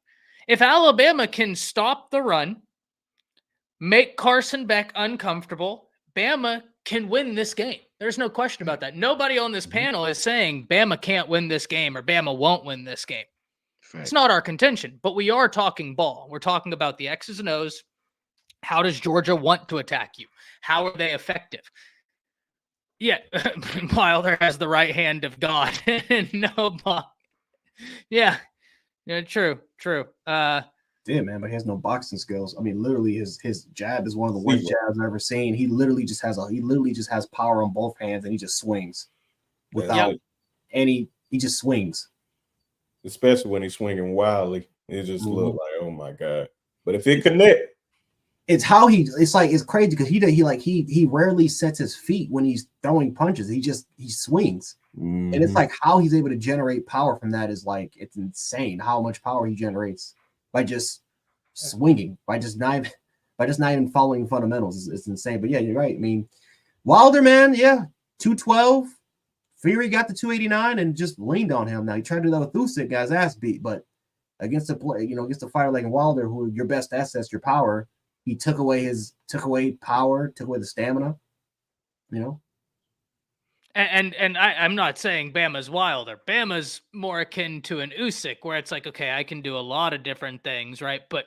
If Alabama can stop the run, make Carson Beck uncomfortable, Bama can win this game. There's no question about that. Nobody on this panel is saying Bama can't win this game or Bama won't win this game. Fact. It's not our contention, but we are talking ball. We're talking about the X's and O's. How does Georgia want to attack you? How are they effective? Yeah, Wilder has the right hand of God. No, yeah, true. Yeah, man, but he has no boxing skills. I mean, literally, his jab is one of the worst jabs I've ever seen. He literally just has power on both hands, and he just swings without any. He just swings, especially when he's swinging wildly. It just looks like, oh my god! But if it connect, it's how it's crazy because he rarely sets his feet when he's throwing punches. He swings, and it's like how he's able to generate power from that is like it's insane how much power he generates. By just swinging, by just not even following fundamentals. It's insane. But yeah, you're right. I mean, Wilder, man, 212. Fury got the 289 and just leaned on him. Now he tried to do that with Usyk, got his ass beat, but against a fighter like Wilder, who your best asset's your power, he took away power, took away the stamina. And I'm not saying Bama's Wilder. Bama's more akin to an Usyk, where it's like, okay, I can do a lot of different things, right? But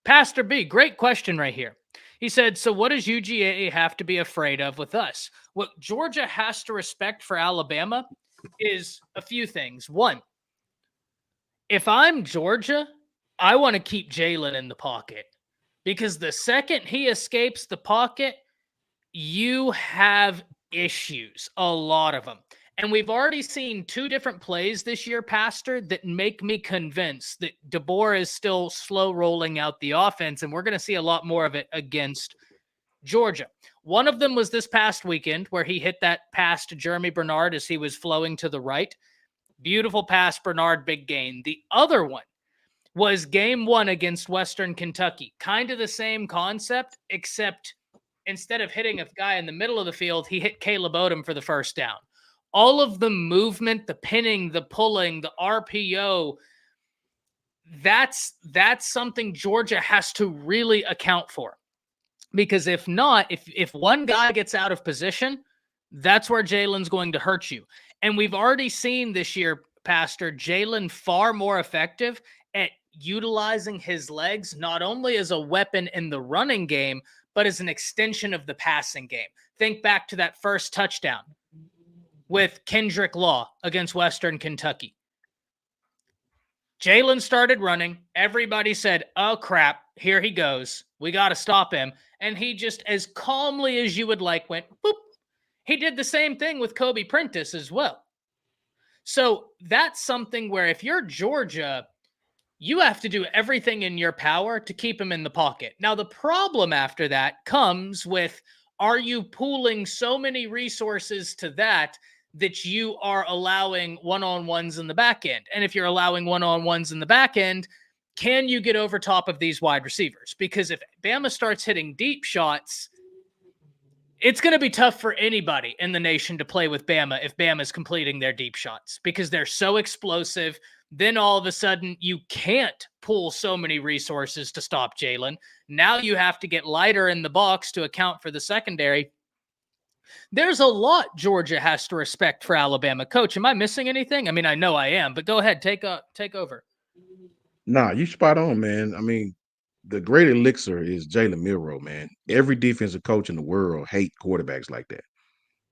Pastor B, great question right here. He said, so what does UGA have to be afraid of with us? What Georgia has to respect for Alabama is a few things. One, if I'm Georgia, I want to keep Jalen in the pocket because the second he escapes the pocket, you have issues, a lot of them. And we've already seen 2 different plays this year, Pastor, that make me convinced that DeBoer is still slow rolling out the offense, and we're going to see a lot more of it against Georgia. One of them was this past weekend where he hit that pass to Jeremy Bernard as he was flowing to the right. Beautiful pass, Bernard, big gain. The other one was game 1 against Western Kentucky. Kind of the same concept, except instead of hitting a guy in the middle of the field, he hit Caleb Odom for the first down. All of the movement, the pinning, the pulling, the RPO, that's something Georgia has to really account for. Because if not, if one guy gets out of position, that's where Jalen's going to hurt you. And we've already seen this year, Pastor, Jalen far more effective at utilizing his legs, not only as a weapon in the running game, but as an extension of the passing game. Think back to that first touchdown with Kendrick Law against Western Kentucky. Jalen started running. Everybody said, oh, crap, here he goes. We got to stop him. And he just, as calmly as you would like, went, boop. He did the same thing with Kobe Prentice as well. So that's something where if you're Georgia, you have to do everything in your power to keep him in the pocket. Now, the problem after that comes with, are you pooling so many resources to that you are allowing one-on-ones in the back end? And if you're allowing one-on-ones in the back end, can you get over top of these wide receivers? Because if Bama starts hitting deep shots, it's going to be tough for anybody in the nation to play with Bama if Bama's completing their deep shots because they're so explosive. Then all of a sudden, you can't pull so many resources to stop Jalen. Now you have to get lighter in the box to account for the secondary. There's a lot Georgia has to respect for Alabama. Coach, am I missing anything? I mean, I know I am, but go ahead, take over. Nah, you spot on, man. I mean, the great elixir is Jalen Milroe, man. Every defensive coach in the world hate quarterbacks like that.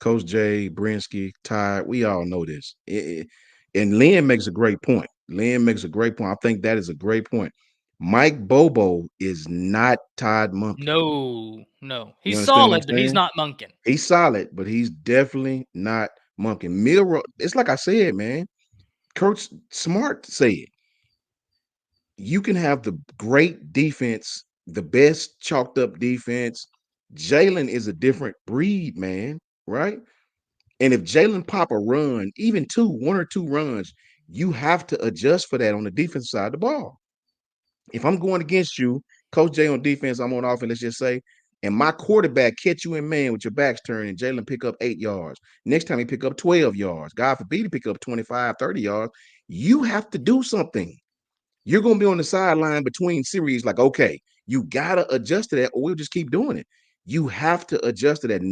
Coach Jay, Brinsky, Ty, we all know this. And Lynn makes a great point. I think that is a great point. Mike Bobo is not Todd Monken. No. He's understand what I'm solid, but he's saying? not Monken. He's solid, but he's definitely not Monken. Milroe, it's like I said, man. Coach Smart said, you can have the great defense, the best chalked up defense. Jalen is a different breed, man, right? And if Jalen pop a run, even one or two runs, you have to adjust for that on the defensive side of the ball. If I'm going against you, Coach Jay on defense, I'm on offense, let's just say, and my quarterback catch you in man with your backs turned and Jalen pick up 8 yards. Next time he pick up 12 yards. God forbid he pick up 25, 30 yards. You have to do something. You're going to be on the sideline between series like, okay, you got to adjust to that or we'll just keep doing it. You have to adjust to that.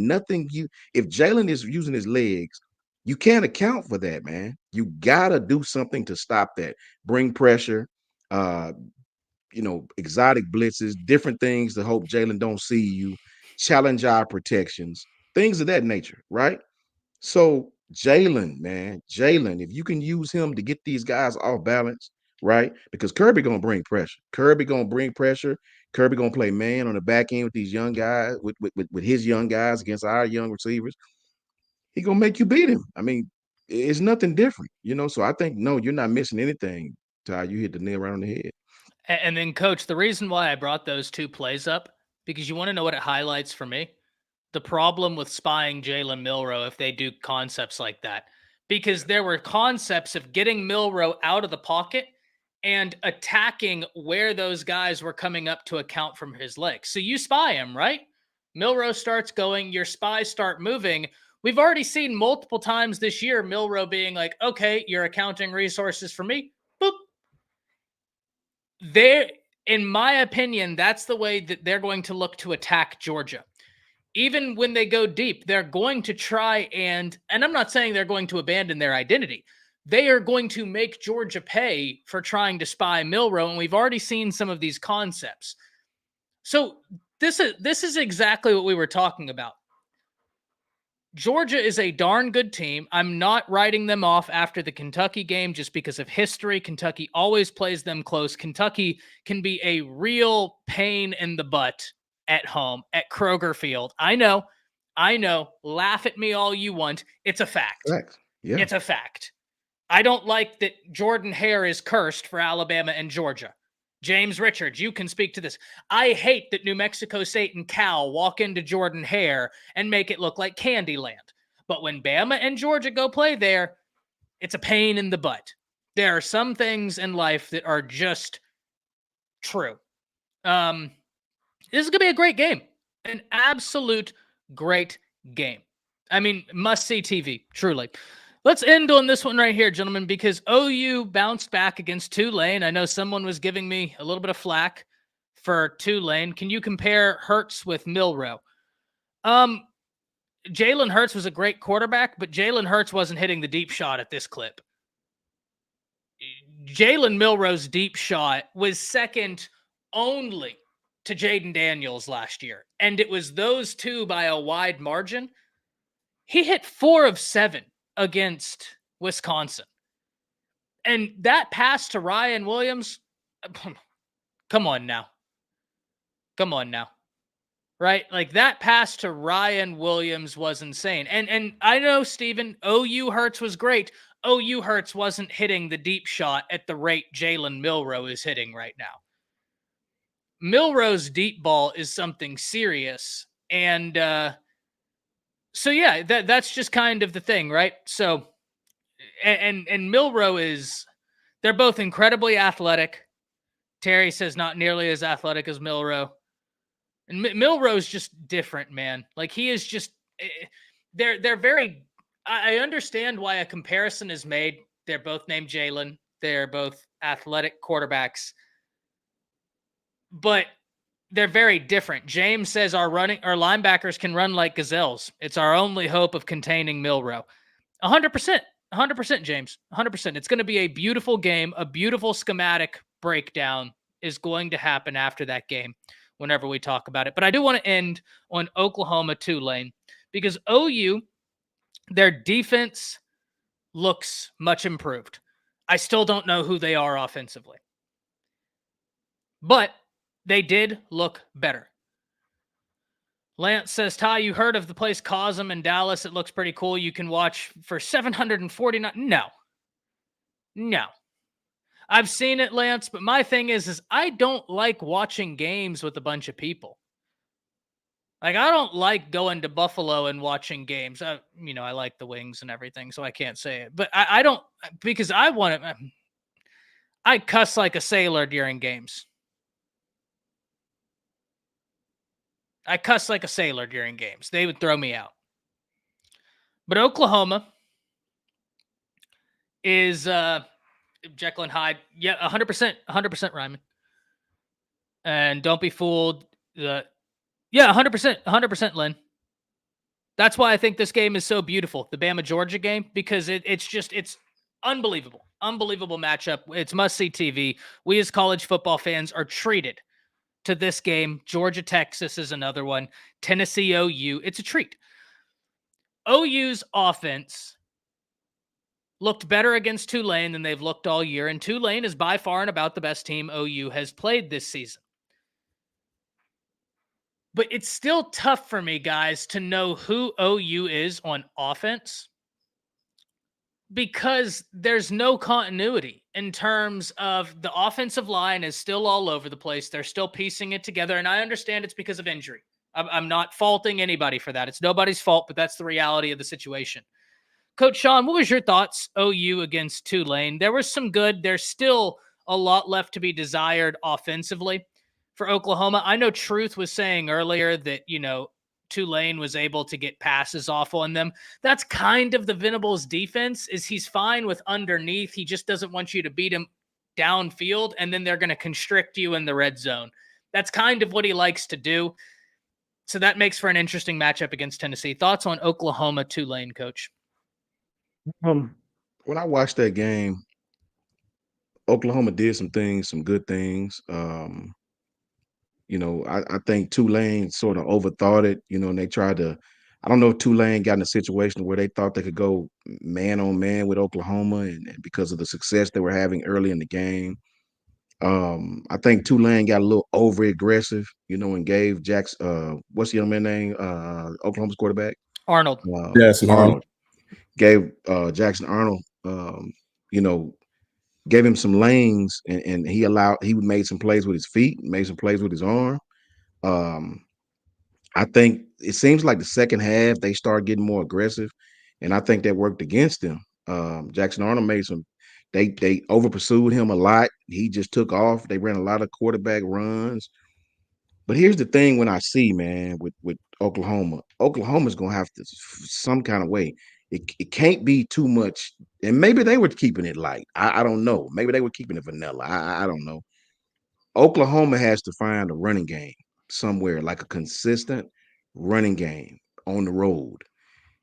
If Jalen is using his legs, you can't account for that, man. You got to do something to stop that. Bring pressure, exotic blitzes, different things to hope Jalen don't see you, challenge our protections, things of that nature, right? So Jalen, if you can use him to get these guys off balance, right? Because Kirby gonna bring pressure. Kirby gonna play man on the back end with these young guys, with his young guys against our young receivers. He gonna make you beat him. I mean, it's nothing different, So I think no, you're not missing anything. Ty, you hit the nail right on the head. And then, Coach, the reason why I brought those two plays up, because you want to know what it highlights for me? The problem with spying Jalen Milroe if they do concepts like that. Because there were concepts of getting Milroe out of the pocket and attacking where those guys were coming up to account from his legs. So you spy him, right? Milroe starts going, your spies start moving. We've already seen multiple times this year Milroe being like, okay, you're accounting resources for me. Boop. In my opinion, that's the way that they're going to look to attack Georgia. Even when they go deep, they're going to try and I'm not saying they're going to abandon their identity. They are going to make Georgia pay for trying to spy Milroe, and we've already seen some of these concepts. So this is exactly what we were talking about. Georgia is a darn good team. I'm not writing them off after the Kentucky game just because of history. Kentucky always plays them close. Kentucky can be a real pain in the butt at home at Kroger Field. I know. Laugh at me all you want. It's a fact. Yeah. It's a fact. I don't like that Jordan Hare is cursed for Alabama and Georgia. James Richards, you can speak to this. I hate that New Mexico State and Cal walk into Jordan Hare and make it look like Candyland. But when Bama and Georgia go play there, it's a pain in the butt. There are some things in life that are just true. This is going to be a great game. An absolute great game. I mean, must-see TV, truly. Let's end on this one right here, gentlemen, because OU bounced back against Tulane. I know someone was giving me a little bit of flack for Tulane. Can you compare Hurts with Milroe? Jalen Hurts was a great quarterback, but Jalen Hurts wasn't hitting the deep shot at this clip. Jalen Milroe's deep shot was second only to Jaden Daniels last year, and it was those two by a wide margin. He hit 4 of 7 against Wisconsin. And that pass to Ryan Williams, come on now. Come on now. Right? Like that pass to Ryan Williams was insane. And I know, Steven, OU Hurts was great. OU Hurts wasn't hitting the deep shot at the rate Jalen Milroe is hitting right now. Milroe's deep ball is something serious. And so, yeah, that's just kind of the thing, right? So, and Milroe is, they're both incredibly athletic. Terry says not nearly as athletic as Milroe. And Milroe's just different, man. Like he is just, they're very, I understand why a comparison is made. They're both named Jalen. They're both athletic quarterbacks, but they're very different. James says our linebackers can run like gazelles. It's our only hope of containing Milroe. 100%, James, 100%. It's going to be a beautiful game. A beautiful schematic breakdown is going to happen after that game whenever we talk about it. But I do want to end on Oklahoma Tulane because OU, their defense looks much improved. I still don't know who they are offensively, but they did look better. Lance says, Ty, you heard of the place Cosm in Dallas? It looks pretty cool. You can watch for $749. No. I've seen it, Lance, but my thing is I don't like watching games with a bunch of people. Like, I don't like going to Buffalo and watching games. I like the wings and everything, so I can't say it. But I don't, because I want to, I cuss like a sailor during games. I cuss like a sailor during games. They would throw me out. But Oklahoma is Jekyll and Hyde. Yeah, 100%, Ryman. And don't be fooled. 100%, Lynn. That's why I think this game is so beautiful, the Bama-Georgia game, because it's unbelievable. Unbelievable matchup. It's must-see TV. We as college football fans are treated to this game. Georgia-Texas is another one. Tennessee-OU. It's a treat. OU's offense looked better against Tulane than they've looked all year, and Tulane is by far and about the best team OU has played this season. But it's still tough for me, guys, to know who OU is on offense because there's no continuity in terms of the offensive line is still all over the place. They're still piecing it together, and I understand it's because of injury. I'm not faulting anybody for that. It's nobody's fault, but that's the reality of the situation. Coach Sean, what was your thoughts, OU against Tulane? There was some good. There's still a lot left to be desired offensively for Oklahoma. I know Truth was saying earlier that, Tulane was able to get passes off on them. That's kind of the Venables defense is he's fine with underneath. He just doesn't want you to beat him downfield, and then they're going to constrict you in the red zone. That's kind of what he likes to do. So that makes for an interesting matchup against Tennessee. Thoughts on Oklahoma Tulane, Coach? When I watched that game, Oklahoma did some good things. I think Tulane sort of overthought it, and they tried to, I don't know if Tulane got in a situation where they thought they could go man on man with Oklahoma and because of the success they were having early in the game. I think Tulane got a little over aggressive, and gave what's the young man's name? Oklahoma's quarterback? Arnold. Jackson Arnold. Gave Jackson Arnold, gave him some lanes and he made some plays with his feet, made some plays with his arm. I think it seems like the second half they started getting more aggressive, and I think that worked against them. Jackson Arnold they over pursued him a lot. He just took off. They ran a lot of quarterback runs. But here's the thing: when I see, man, with Oklahoma's gonna have to some kind of way. It can't be too much, and maybe they were keeping it light. I don't know. Maybe they were keeping it vanilla. I don't know. Oklahoma has to find a running game somewhere, like a consistent running game on the road.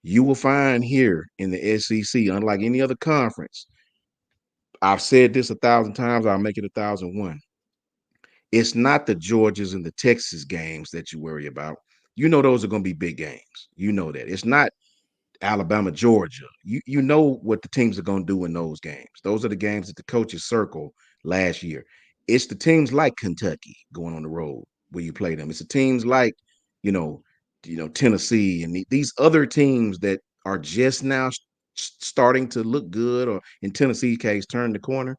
You will find here in the SEC, unlike any other conference, I've said this 1,000 times, I'll make it 1,001. It's not the Georgias and the Texas games that you worry about. Those are going to be big games. You know that. It's not Alabama, Georgia. You know what the teams are going to do in those games. Those are the games that the coaches circle last year. It's the teams like Kentucky going on the road where you play them. It's the teams like, you know, Tennessee and these other teams that are just now starting to look good, or in Tennessee case, turn the corner.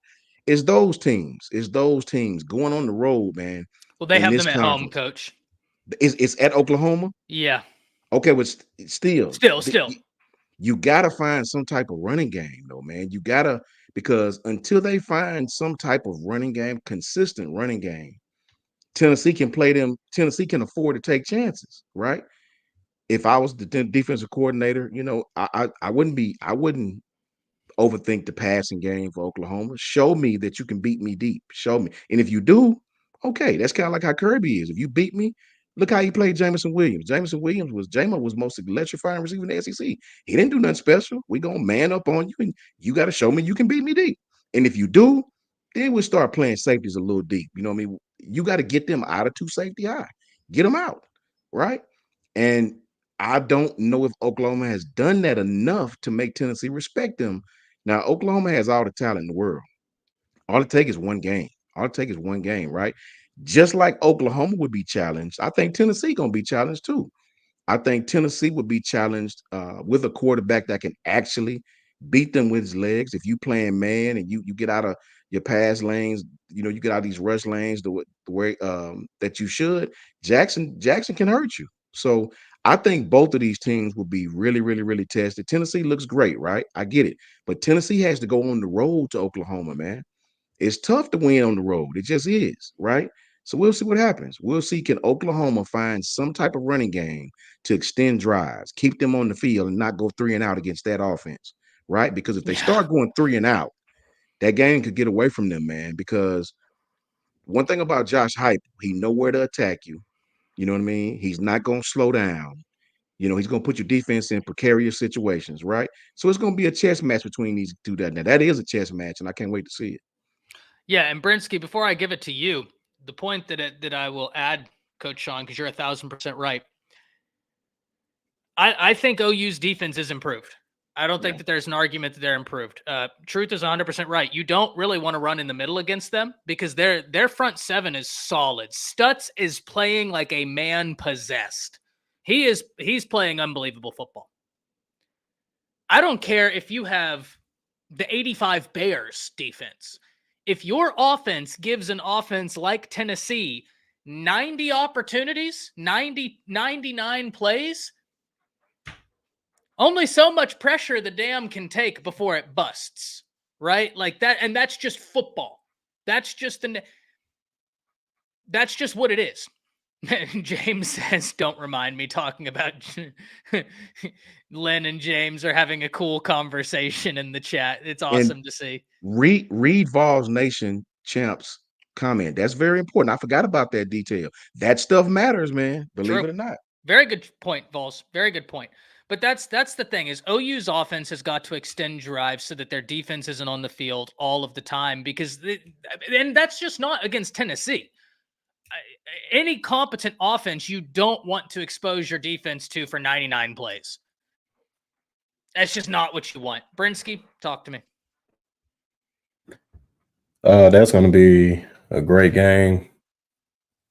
It's those teams. It's those teams going on the road, man. Well, they in have this them at home, conference. Coach. It's at Oklahoma. Yeah. Okay, but still, Still. you got to find some type of running game, though, man. You got to, because until they find some type of running game, consistent running game, Tennessee can play them. Tennessee can afford to take chances, right? If I was the defensive coordinator, I wouldn't overthink the passing game for Oklahoma. Show me that you can beat me deep. Show me. And if you do, okay, that's kind of like how Kirby is. If you beat me, look how he played Jameson Williams. Jameson was most electrifying receiver in the SEC. He didn't do nothing special. We gonna man up on you, and you got to show me you can beat me deep. And if you do, then we'll start playing safeties a little deep. You know what I mean? You got to get them out of two safety high. Get them out, right? And I don't know if Oklahoma has done that enough to make Tennessee respect them. Now, Oklahoma has all the talent in the world. All it takes is one game. All it takes is one game, right? Just like Oklahoma would be challenged, I think Tennessee going to be challenged too. I think Tennessee would be challenged with a quarterback that can actually beat them with his legs. If you playing man and you get out of your pass lanes, you get out of these rush lanes the way that you should, Jackson can hurt you. So I think both of these teams will be really, really, really tested. Tennessee looks great, right? I get it. But Tennessee has to go on the road to Oklahoma, man. It's tough to win on the road. It just is, right? So we'll see what happens. We'll see, can Oklahoma find some type of running game to extend drives, keep them on the field, and not go 3 and out against that offense, right? Because if they start going 3 and out, that game could get away from them, man. Because one thing about Josh Heupel, he know where to attack you. You know what I mean? He's not going to slow down. He's going to put your defense in precarious situations, right? So it's going to be a chess match between these two. Now, that is a chess match, and I can't wait to see it. Yeah, and Brinsky, before I give it to you, the point that I will add, Coach Sean, because you're 1,000% right. I think OU's defense is improved. I don't think that there's an argument that they're improved. Truth is 100% right. You don't really want to run in the middle against them because their front seven is solid. Stutz is playing like a man possessed. He's playing unbelievable football. I don't care if you have the 85 Bears defense. If your offense gives an offense like Tennessee 90 opportunities, 99 plays, only so much pressure the dam can take before it busts, right? Like that, and that's just football. That's just what it is. James says, don't remind me talking about Lynn and James are having a cool conversation in the chat. It's awesome to see. Read Vols Nation Champs comment. That's very important. I forgot about that detail. That stuff matters, man. Believe it or not. Very good point, Vols. Very good point. But that's the thing is OU's offense has got to extend drives so that their defense isn't on the field all of the time and that's just not against Tennessee. Any competent offense, you don't want to expose your defense to for 99 plays. That's just not what you want. Brinsky, talk to me. That's going to be a great game.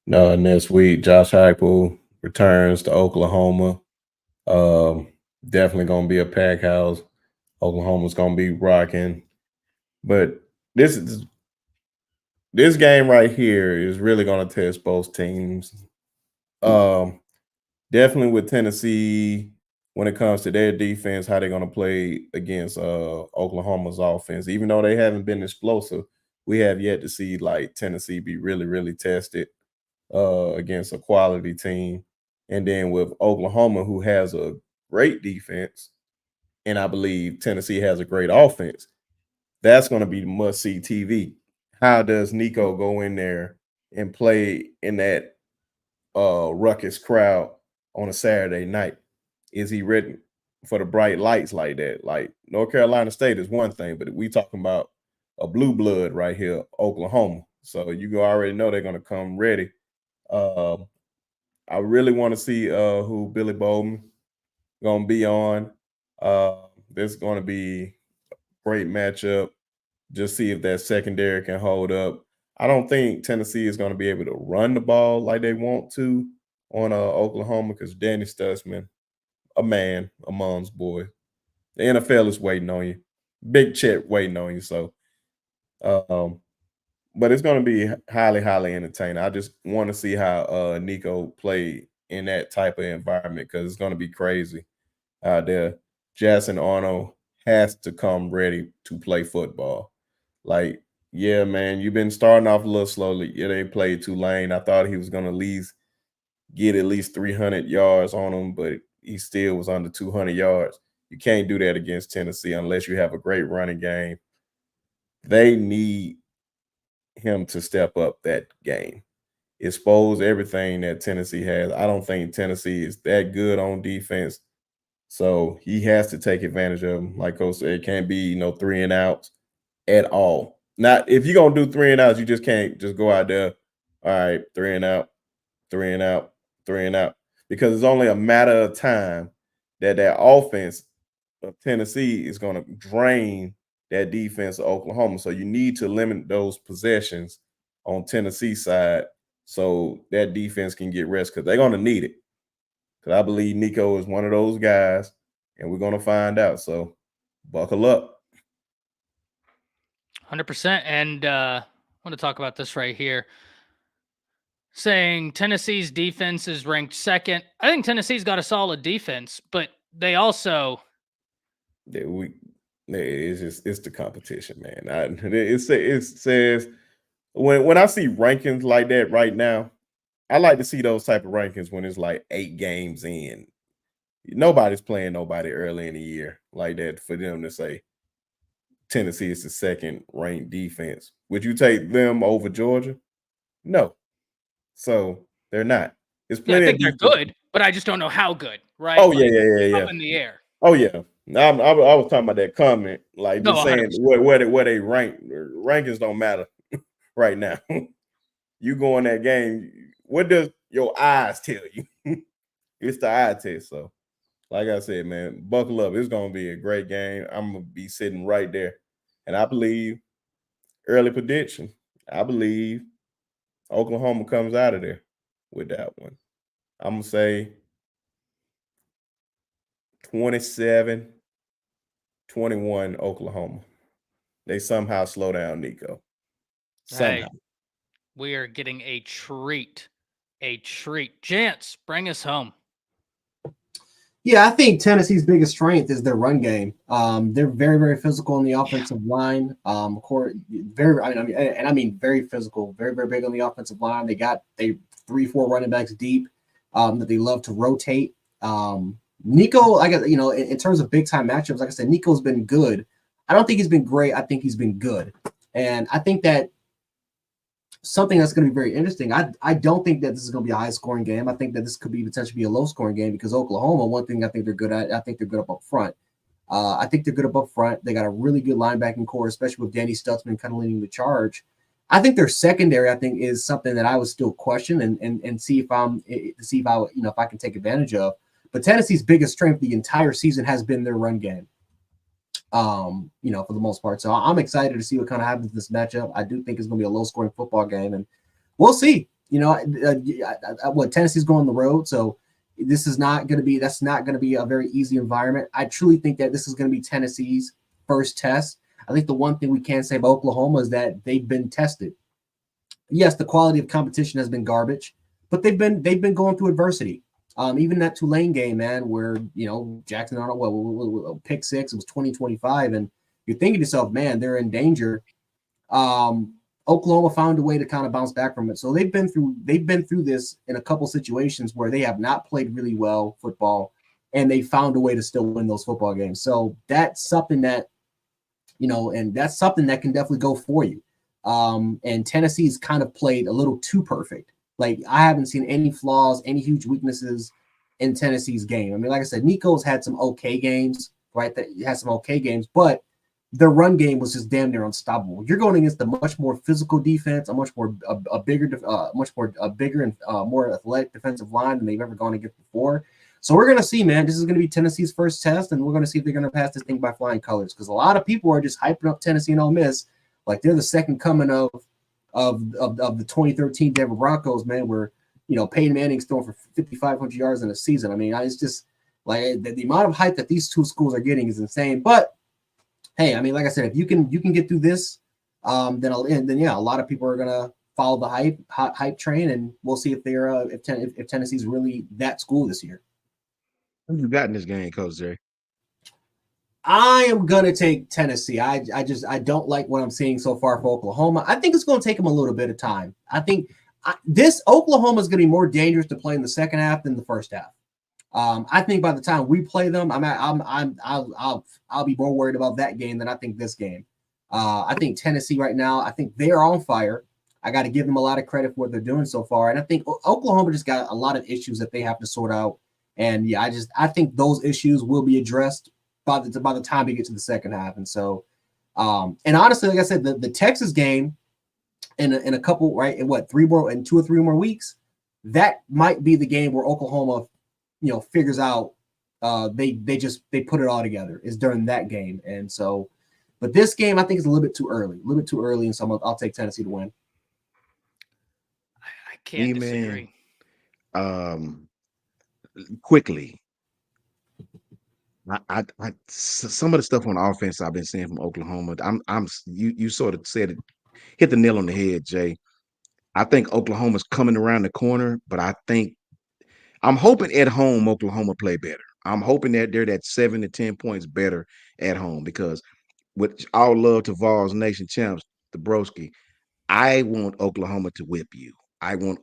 Next week, Josh Heupel returns to Oklahoma. Definitely going to be a pack house. Oklahoma's going to be rocking. But this game right here is really going to test both teams. Definitely with Tennessee, when it comes to their defense, how they're going to play against Oklahoma's offense. Even though they haven't been explosive, we have yet to see like Tennessee be really, really tested against a quality team. And then with Oklahoma, who has a great defense, and I believe Tennessee has a great offense, that's going to be must-see TV. How does Nico go in there and play in that ruckus crowd on a Saturday night? Is he ready for the bright lights like that? Like North Carolina State is one thing, but we talking about a blue blood right here, Oklahoma. So you already know they're going to come ready. I really want to see who Billy Bowman going to be on. This is going to be a great matchup. Just see if that secondary can hold up. I don't think Tennessee is going to be able to run the ball like they want to on Oklahoma because Danny Stutzman, a mom's boy. The NFL is waiting on you. Big check waiting on you. So, but it's going to be highly, highly entertaining. I just want to see how Nico played in that type of environment because it's going to be crazy out there. Jackson Arnold has to come ready to play football. Like, yeah, man, you've been starting off a little slowly. Yeah, they played Tulane. I thought he was going to get at least 300 yards on him, but he still was under 200 yards. You can't do that against Tennessee unless you have a great running game. They need him to step up that game. Expose everything that Tennessee has. I don't think Tennessee is that good on defense. So he has to take advantage of them. Like Coach said, it can't be 3 and outs at all. Not if you're gonna do 3 and outs, you just can't just go out there. All right, 3 and out, 3 and out, 3 and out. Because it's only a matter of time that offense of Tennessee is going to drain that defense of Oklahoma. So you need to limit those possessions on Tennessee side so that defense can get rest because they're going to need it. Because I believe Nico is one of those guys, and we're going to find out. So buckle up. 100%. And I want to talk about this right here. Saying Tennessee's defense is ranked second. I think Tennessee's got a solid defense, but they also it's the competition, man. It says when I see rankings like that right now, I like to see those type of rankings when it's like 8 games in. Nobody's playing nobody early in the year like that for them to say Tennessee is the second ranked defense. Would you take them over Georgia? No. So they're not. It's plenty. I think they're good, but I just don't know how good, right? Oh, yeah. Up in the air. Oh, yeah. I was talking about that comment, like just saying where they rank. Rankings don't matter right now. You go in that game, what does your eyes tell you? It's the eye test. So, like I said, man, buckle up. It's going to be a great game. I'm going to be sitting right there. And I believe, early prediction, I believe Oklahoma comes out of there with that one. I'm going to say 27-21 Oklahoma. They somehow slow down Nico. Somehow. Hey, we are getting a treat. A treat. Jance, bring us home. Yeah, I think Tennessee's biggest strength is their run game. They're very, very physical on the offensive line. Of course, very physical, very, very big on the offensive line. They 3-4 running backs deep that they love to rotate. Nico, in terms of big time matchups, like I said, Nico's been good. I don't think he's been great. I think he's been good, and I think that something that's going to be very interesting. I don't think that this is going to be a high scoring game. I think that this could be potentially be a low scoring game because Oklahoma, one thing I think they're good at, I think they're good up front. I think they're good up front. They got a really good linebacking core, especially with Danny Stutzman kind of leading the charge. I think their secondary, is something that I would still question and see if I can take advantage of. But Tennessee's biggest strength the entire season has been their run game. For the most part. So I'm excited to see what kind of happens in this matchup. I do think it's going to be a low-scoring football game, and we'll see. Tennessee's going on the road, so that's not going to be a very easy environment. I truly think that this is going to be Tennessee's first test. I think the one thing we can say about Oklahoma is that they've been tested. Yes, the quality of competition has been garbage, but they've been going through adversity. Even that Tulane game, man, where Jackson Arnold, pick 6, it was 20-25, and you're thinking to yourself, man, they're in danger. Oklahoma found a way to kind of bounce back from it. So they've been through this in a couple situations where they have not played really well football, and they found a way to still win those football games. So that's something that and that's something that can definitely go for you. And Tennessee's kind of played a little too perfect. Like, I haven't seen any flaws, any huge weaknesses in Tennessee's game. I mean, like I said, Nico's had some okay games, right? But their run game was just damn near unstoppable. You're going against a much more physical defense, a bigger and more athletic defensive line than they've ever gone against before. So we're gonna see, man. This is gonna be Tennessee's first test, and we're gonna see if they're gonna pass this thing by flying colors. Because a lot of people are just hyping up Tennessee and Ole Miss like they're the second coming of the 2013 Denver Broncos, man. Where Peyton Manning's throwing for 5,500 yards in a season. I mean, it's just like the amount of hype that these two schools are getting is insane. But hey, I mean, like I said, if you can get through this, then yeah, a lot of people are gonna follow the hype train, and we'll see if they're if Tennessee's really that school this year. Who you got in this game, Coach Jay? I am gonna take Tennessee. I don't like what I'm seeing so far for Oklahoma. I think it's going to take them a little bit of time. I think this Oklahoma is going to be more dangerous to play in the second half than the first half. I think by the time we play them, I'll be more worried about that game than I think this game. I think Tennessee right now, I think they are on fire. I got to give them a lot of credit for what they're doing so far, and I think Oklahoma just got a lot of issues that they have to sort out. And yeah, I think those issues will be addressed by the time we get to the second half. And so, and honestly, like I said, the Texas game in a couple, right, in 2 or 3 more weeks, that might be the game where Oklahoma, figures out they put it all together is during that game. And so, but this game I think is a little bit too early, and so I'll take Tennessee to win. I can't disagree. Quickly, I some of the stuff on offense I've been seeing from Oklahoma. You sort of said it, hit the nail on the head, Jay. I think Oklahoma's coming around the corner, but I'm hoping at home Oklahoma play better. I'm hoping that they're that 7 to 10 points better at home, because with all love to Vols Nation champs, the Broski, I want Oklahoma to whip you. I want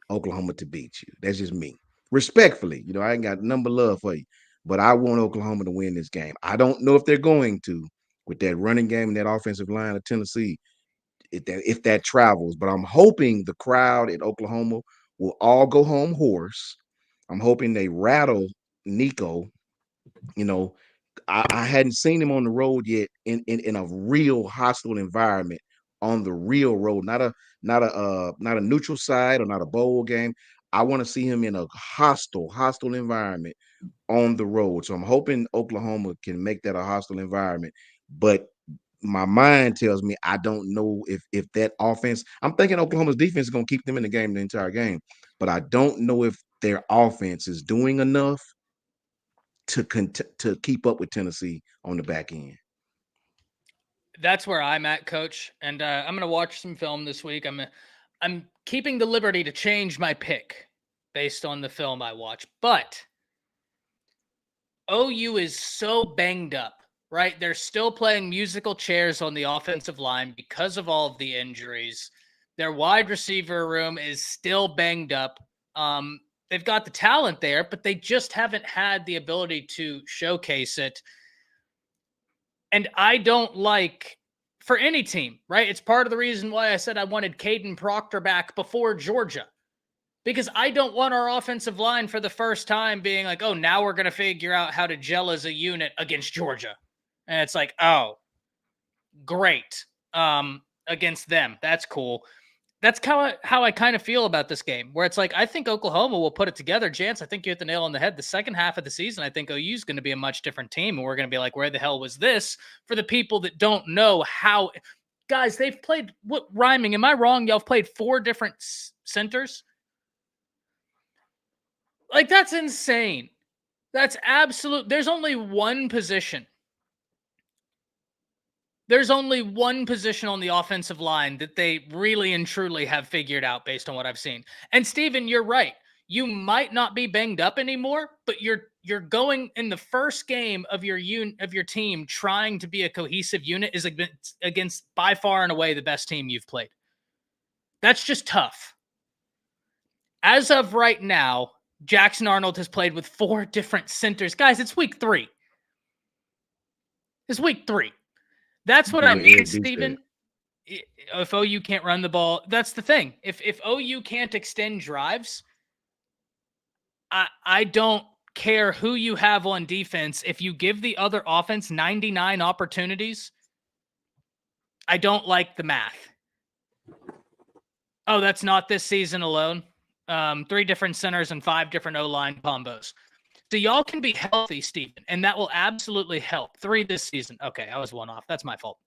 Oklahoma to beat you. That's just me. Respectfully, I ain't got number love for you, but I want Oklahoma to win this game. I don't know if they're going to with that running game and that offensive line of Tennessee, if that travels, but I'm hoping the crowd at Oklahoma will all go home hoarse. I'm hoping they rattle Nico. I hadn't seen him on the road yet in a real hostile environment, on the real road, not a neutral side or not a bowl game. I want to see him in a hostile environment on the road. So I'm hoping Oklahoma can make that a hostile environment. But my mind tells me I don't know if that offense. I'm thinking Oklahoma's defense is going to keep them in the game the entire game, but I don't know if their offense is doing enough to keep up with Tennessee on the back end. That's where I'm at, Coach. And I'm going to watch some film this week. I'm keeping the liberty to change my pick based on the film I watch. But OU is so banged up, right? They're still playing musical chairs on the offensive line because of all of the injuries. Their wide receiver room is still banged up. They've got the talent there, but they just haven't had the ability to showcase it. And I don't like, for any team, right? It's part of the reason why I said I wanted Caden Proctor back before Georgia, because I don't want our offensive line for the first time being like, oh, now we're going to figure out how to gel as a unit against Georgia. And it's like, oh, great. Against them. That's cool. That's how I kind of feel about this game, where it's like, I think Oklahoma will put it together. Jance, I think you hit the nail on the head. The second half of the season, I think OU is going to be a much different team. And we're going to be like, where the hell was this? For the people that don't know how, guys, they've played, what, rhyming, am I wrong? Y'all have played 4 different centers? Like, that's insane. That's absolute. There's only one position. There's only one position on the offensive line that they really and truly have figured out based on what I've seen. And Steven, you're right. You might not be banged up anymore, but you're going in the first game of your team trying to be a cohesive unit is against by far and away the best team you've played. That's just tough. As of right now, Jackson Arnold has played with 4 different centers. Guys, it's week 3. It's week 3. That's what I mean, Steven. If OU can't run the ball, that's the thing. If OU can't extend drives, I don't care who you have on defense. If you give the other offense 99 opportunities, I don't like the math. Oh, that's not this season alone. 3 different centers, and 5 different O-line combos. So y'all can be healthy, Steven, and that will absolutely help. 3 this season. Okay, I was 1 off. That's my fault.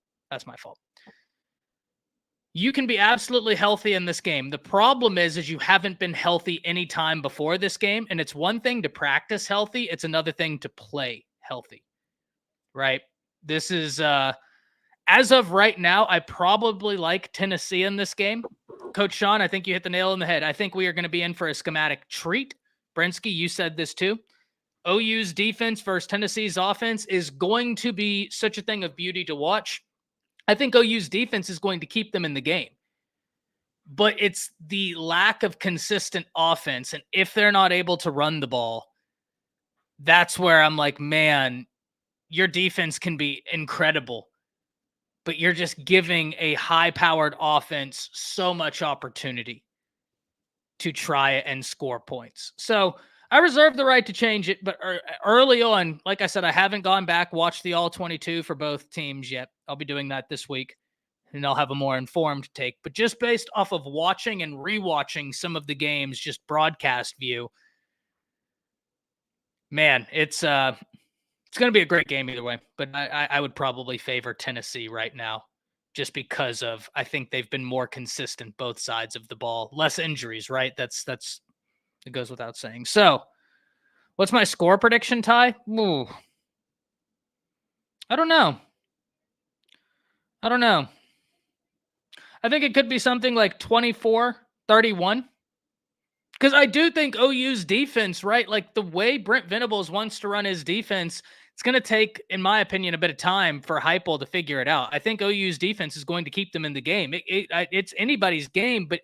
You can be absolutely healthy in this game. The problem is you haven't been healthy any time before this game, and it's one thing to practice healthy. It's another thing to play healthy, right? This is, as of right now, I probably like Tennessee in this game. Coach Sean, I think you hit the nail on the head. I think we are going to be in for a schematic treat. Brinsky, you said this too. OU's defense versus Tennessee's offense is going to be such a thing of beauty to watch. I think OU's defense is going to keep them in the game. But it's the lack of consistent offense. And if they're not able to run the ball, that's where I'm like, man, your defense can be incredible, but you're just giving a high-powered offense so much opportunity to try and score points. So I reserve the right to change it, but early on, like I said, I haven't gone back, watched the all-22 for both teams yet. I'll be doing that this week, and I'll have a more informed take. But just based off of watching and rewatching some of the games, just broadcast view, man, it's going to be a great game either way. But I would probably favor Tennessee right now, just because of, I think they've been more consistent both sides of the ball. Less injuries, right? That's it goes without saying. So, what's my score prediction, Ty? Ooh. I don't know. I think it could be something like 24-31. Because I do think OU's defense, right? Like the way Brent Venables wants to run his defense, it's going to take, in my opinion, a bit of time for Heupel to figure it out. I think OU's defense is going to keep them in the game. It's anybody's game, but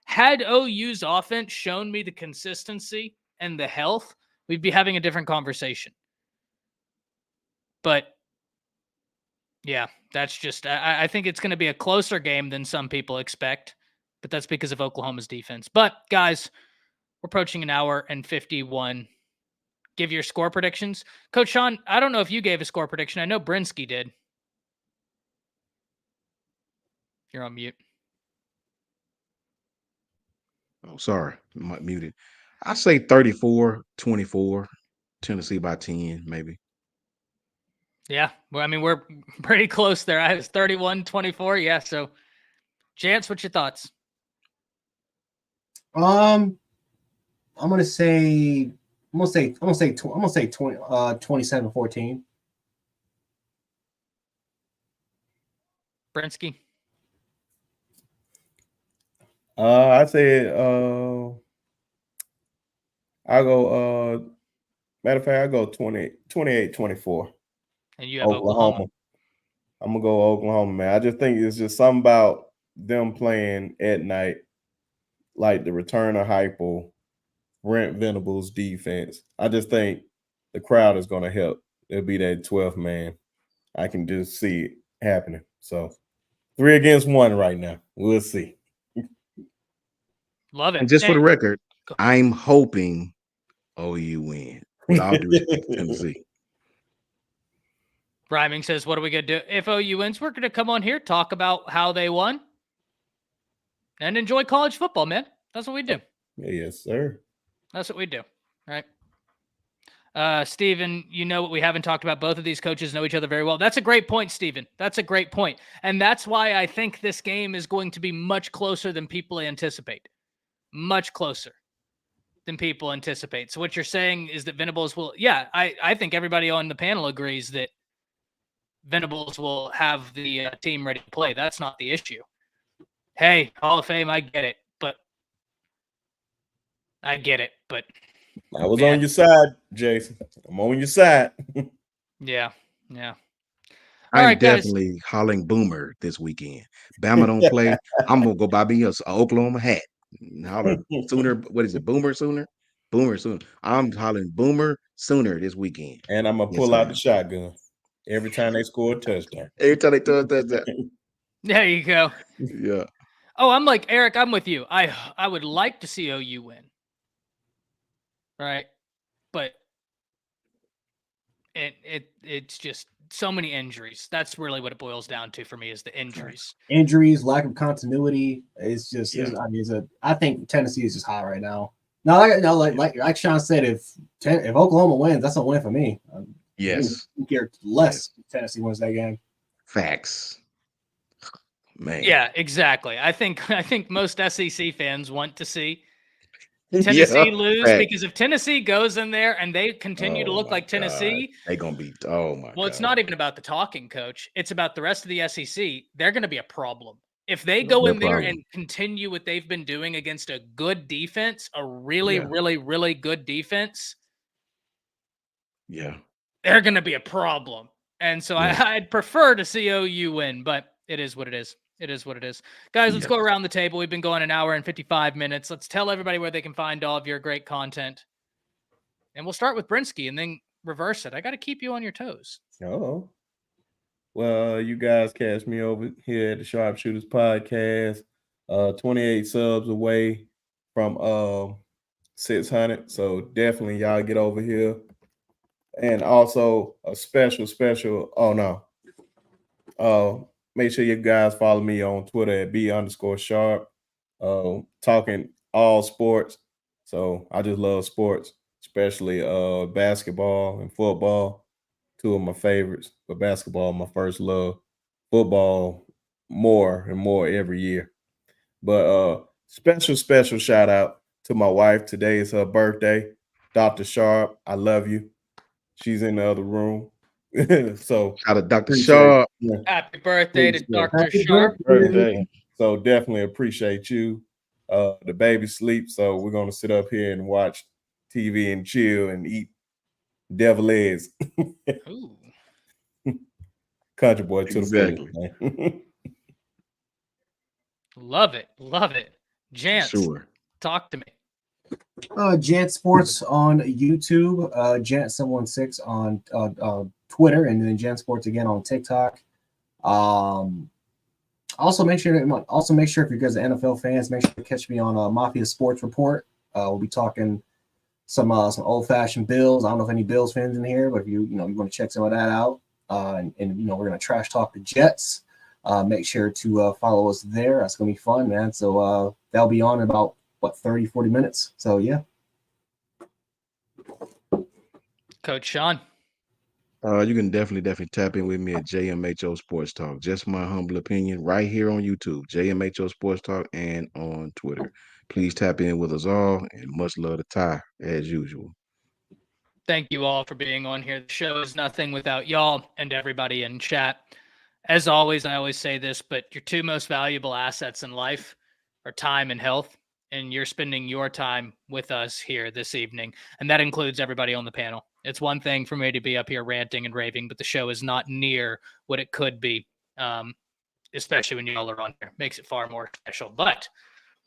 had OU's offense shown me the consistency and the health, we'd be having a different conversation. But yeah, that's just, I think it's going to be a closer game than some people expect, but that's because of Oklahoma's defense. But guys, we're approaching an hour and 51. Give your score predictions. Coach Sean, I don't know if you gave a score prediction. I know Brinsky did. You're on mute. Oh, sorry. I'm muted. I say 34-24, Tennessee by 10, maybe. Yeah. Well, I mean, we're pretty close there. I was 31-24. Yeah. So, Chance, what's your thoughts? I'm gonna say 27-14. Brinsky? I said I'll go matter of fact, I'll go 28-24. And you have Oklahoma. I'm gonna go Oklahoma, man. I just think it's just something about them playing at night, like the return of Heupel, Brent Venables' defense. I just think the crowd is gonna help. It'll be that 12th man. I can just see it happening. So 3 against 1 right now. We'll see. Love it. And just for the record, I'm hoping OU win. With all due respect to Tennessee. Rhyming says, what are we going to do? If OU wins, we're going to come on here, talk about how they won, and enjoy college football, man. That's what we do. Yes, sir. That's what we do, right? Steven, you know what we haven't talked about. Both of these coaches know each other very well. That's a great point, Steven. That's a great point. And that's why I think this game is going to be much closer than people anticipate. Much closer than people anticipate. So what you're saying is that Venables will, I think everybody on the panel agrees that Venables will have the team ready to play. That's not the issue. Hey, Hall of Fame, I get it. But I was on your side, Jason. I'm on your side. Yeah. I'm definitely hollering Boomer this weekend. Bama don't play. I'm going to go buy me an Oklahoma hat. Holler Sooner. What is it? Boomer Sooner? Boomer Sooner. I'm hollering Boomer Sooner this weekend. And I'm going to pull out the shotgun every time they score a touchdown. Every time they throw a touchdown. There you go. Yeah. Oh, I'm like, Eric, I'm with you. I would like to see OU win. Right. But it's just so many injuries. That's really what it boils down to for me is the injuries. Injuries, lack of continuity. It's just, I think Tennessee is just hot right now. No, like Sean said, if Oklahoma wins, that's a win for me. Yes. I care less if Tennessee wins that game. Facts. Man. Yeah, exactly. I think most SEC fans want to see Tennessee lose because if Tennessee goes in there and they continue to look like Tennessee, they're gonna be. Oh my! Well, it's not even about the talking coach. It's about the rest of the SEC. They're going to be a problem. If they go in there and continue what they've been doing against a good defense, a really, really, really good defense, they're going to be a problem. And so I'd prefer to see OU win, but it is what it is. It is what it is. Guys, let's go around the table. We've been going an hour and 55 minutes. Let's tell everybody where they can find all of your great content. And we'll start with Brinsky and then reverse it. I got to keep you on your toes. Oh. Well, you guys catch me over here at the Sharpshooters Podcast. 28 subs away from 600. So definitely y'all get over here. And also a special, make sure you guys follow me on Twitter at @B_sharp. Talking all sports. So I just love sports, especially basketball and football. Two of my favorites, but basketball, my first love. Football, more and more every year. But special shout out to my wife. Today is her birthday. Dr. Sharp, I love you. She's in the other room. So shout out Dr. Sharp. Happy birthday to Dr. Sharp. Birthday. So definitely appreciate you. The baby sleeps, so we're gonna sit up here and watch TV and chill and eat devil eggs. Country boy to the food, Love it. Love it. Jance, talk to me. Jant Sports on YouTube, Jant716 on Twitter, and then Jant Sports again on TikTok. Also make sure if you guys are NFL fans, make sure to catch me on Mafia Sports Report. We'll be talking some old fashioned Bills. I don't know if any Bills fans in here, but if you want to check some of that out, and we're gonna trash talk the Jets. Make sure to follow us there. That's gonna be fun, man. So that'll be on in about 30-40 minutes. So yeah. Coach Sean. You can definitely tap in with me at JMHO Sports Talk. Just my humble opinion right here on YouTube, JMHO Sports Talk, and on Twitter. Please tap in with us all, and much love to Ty as usual. Thank you all for being on here. The show is nothing without y'all and everybody in chat. As always, I always say this, but your two most valuable assets in life are time and health, and you're spending your time with us here this evening, and that includes everybody on the panel. It's one thing for me to be up here ranting and raving, but the show is not near what it could be, especially when y'all are on here. Makes it far more special. But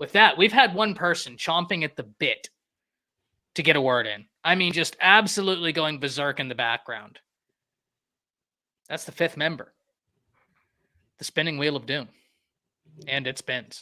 with that, we've had one person chomping at the bit to get a word in. I mean, just absolutely going berserk in the background. That's the fifth member. The spinning wheel of doom. And it spins.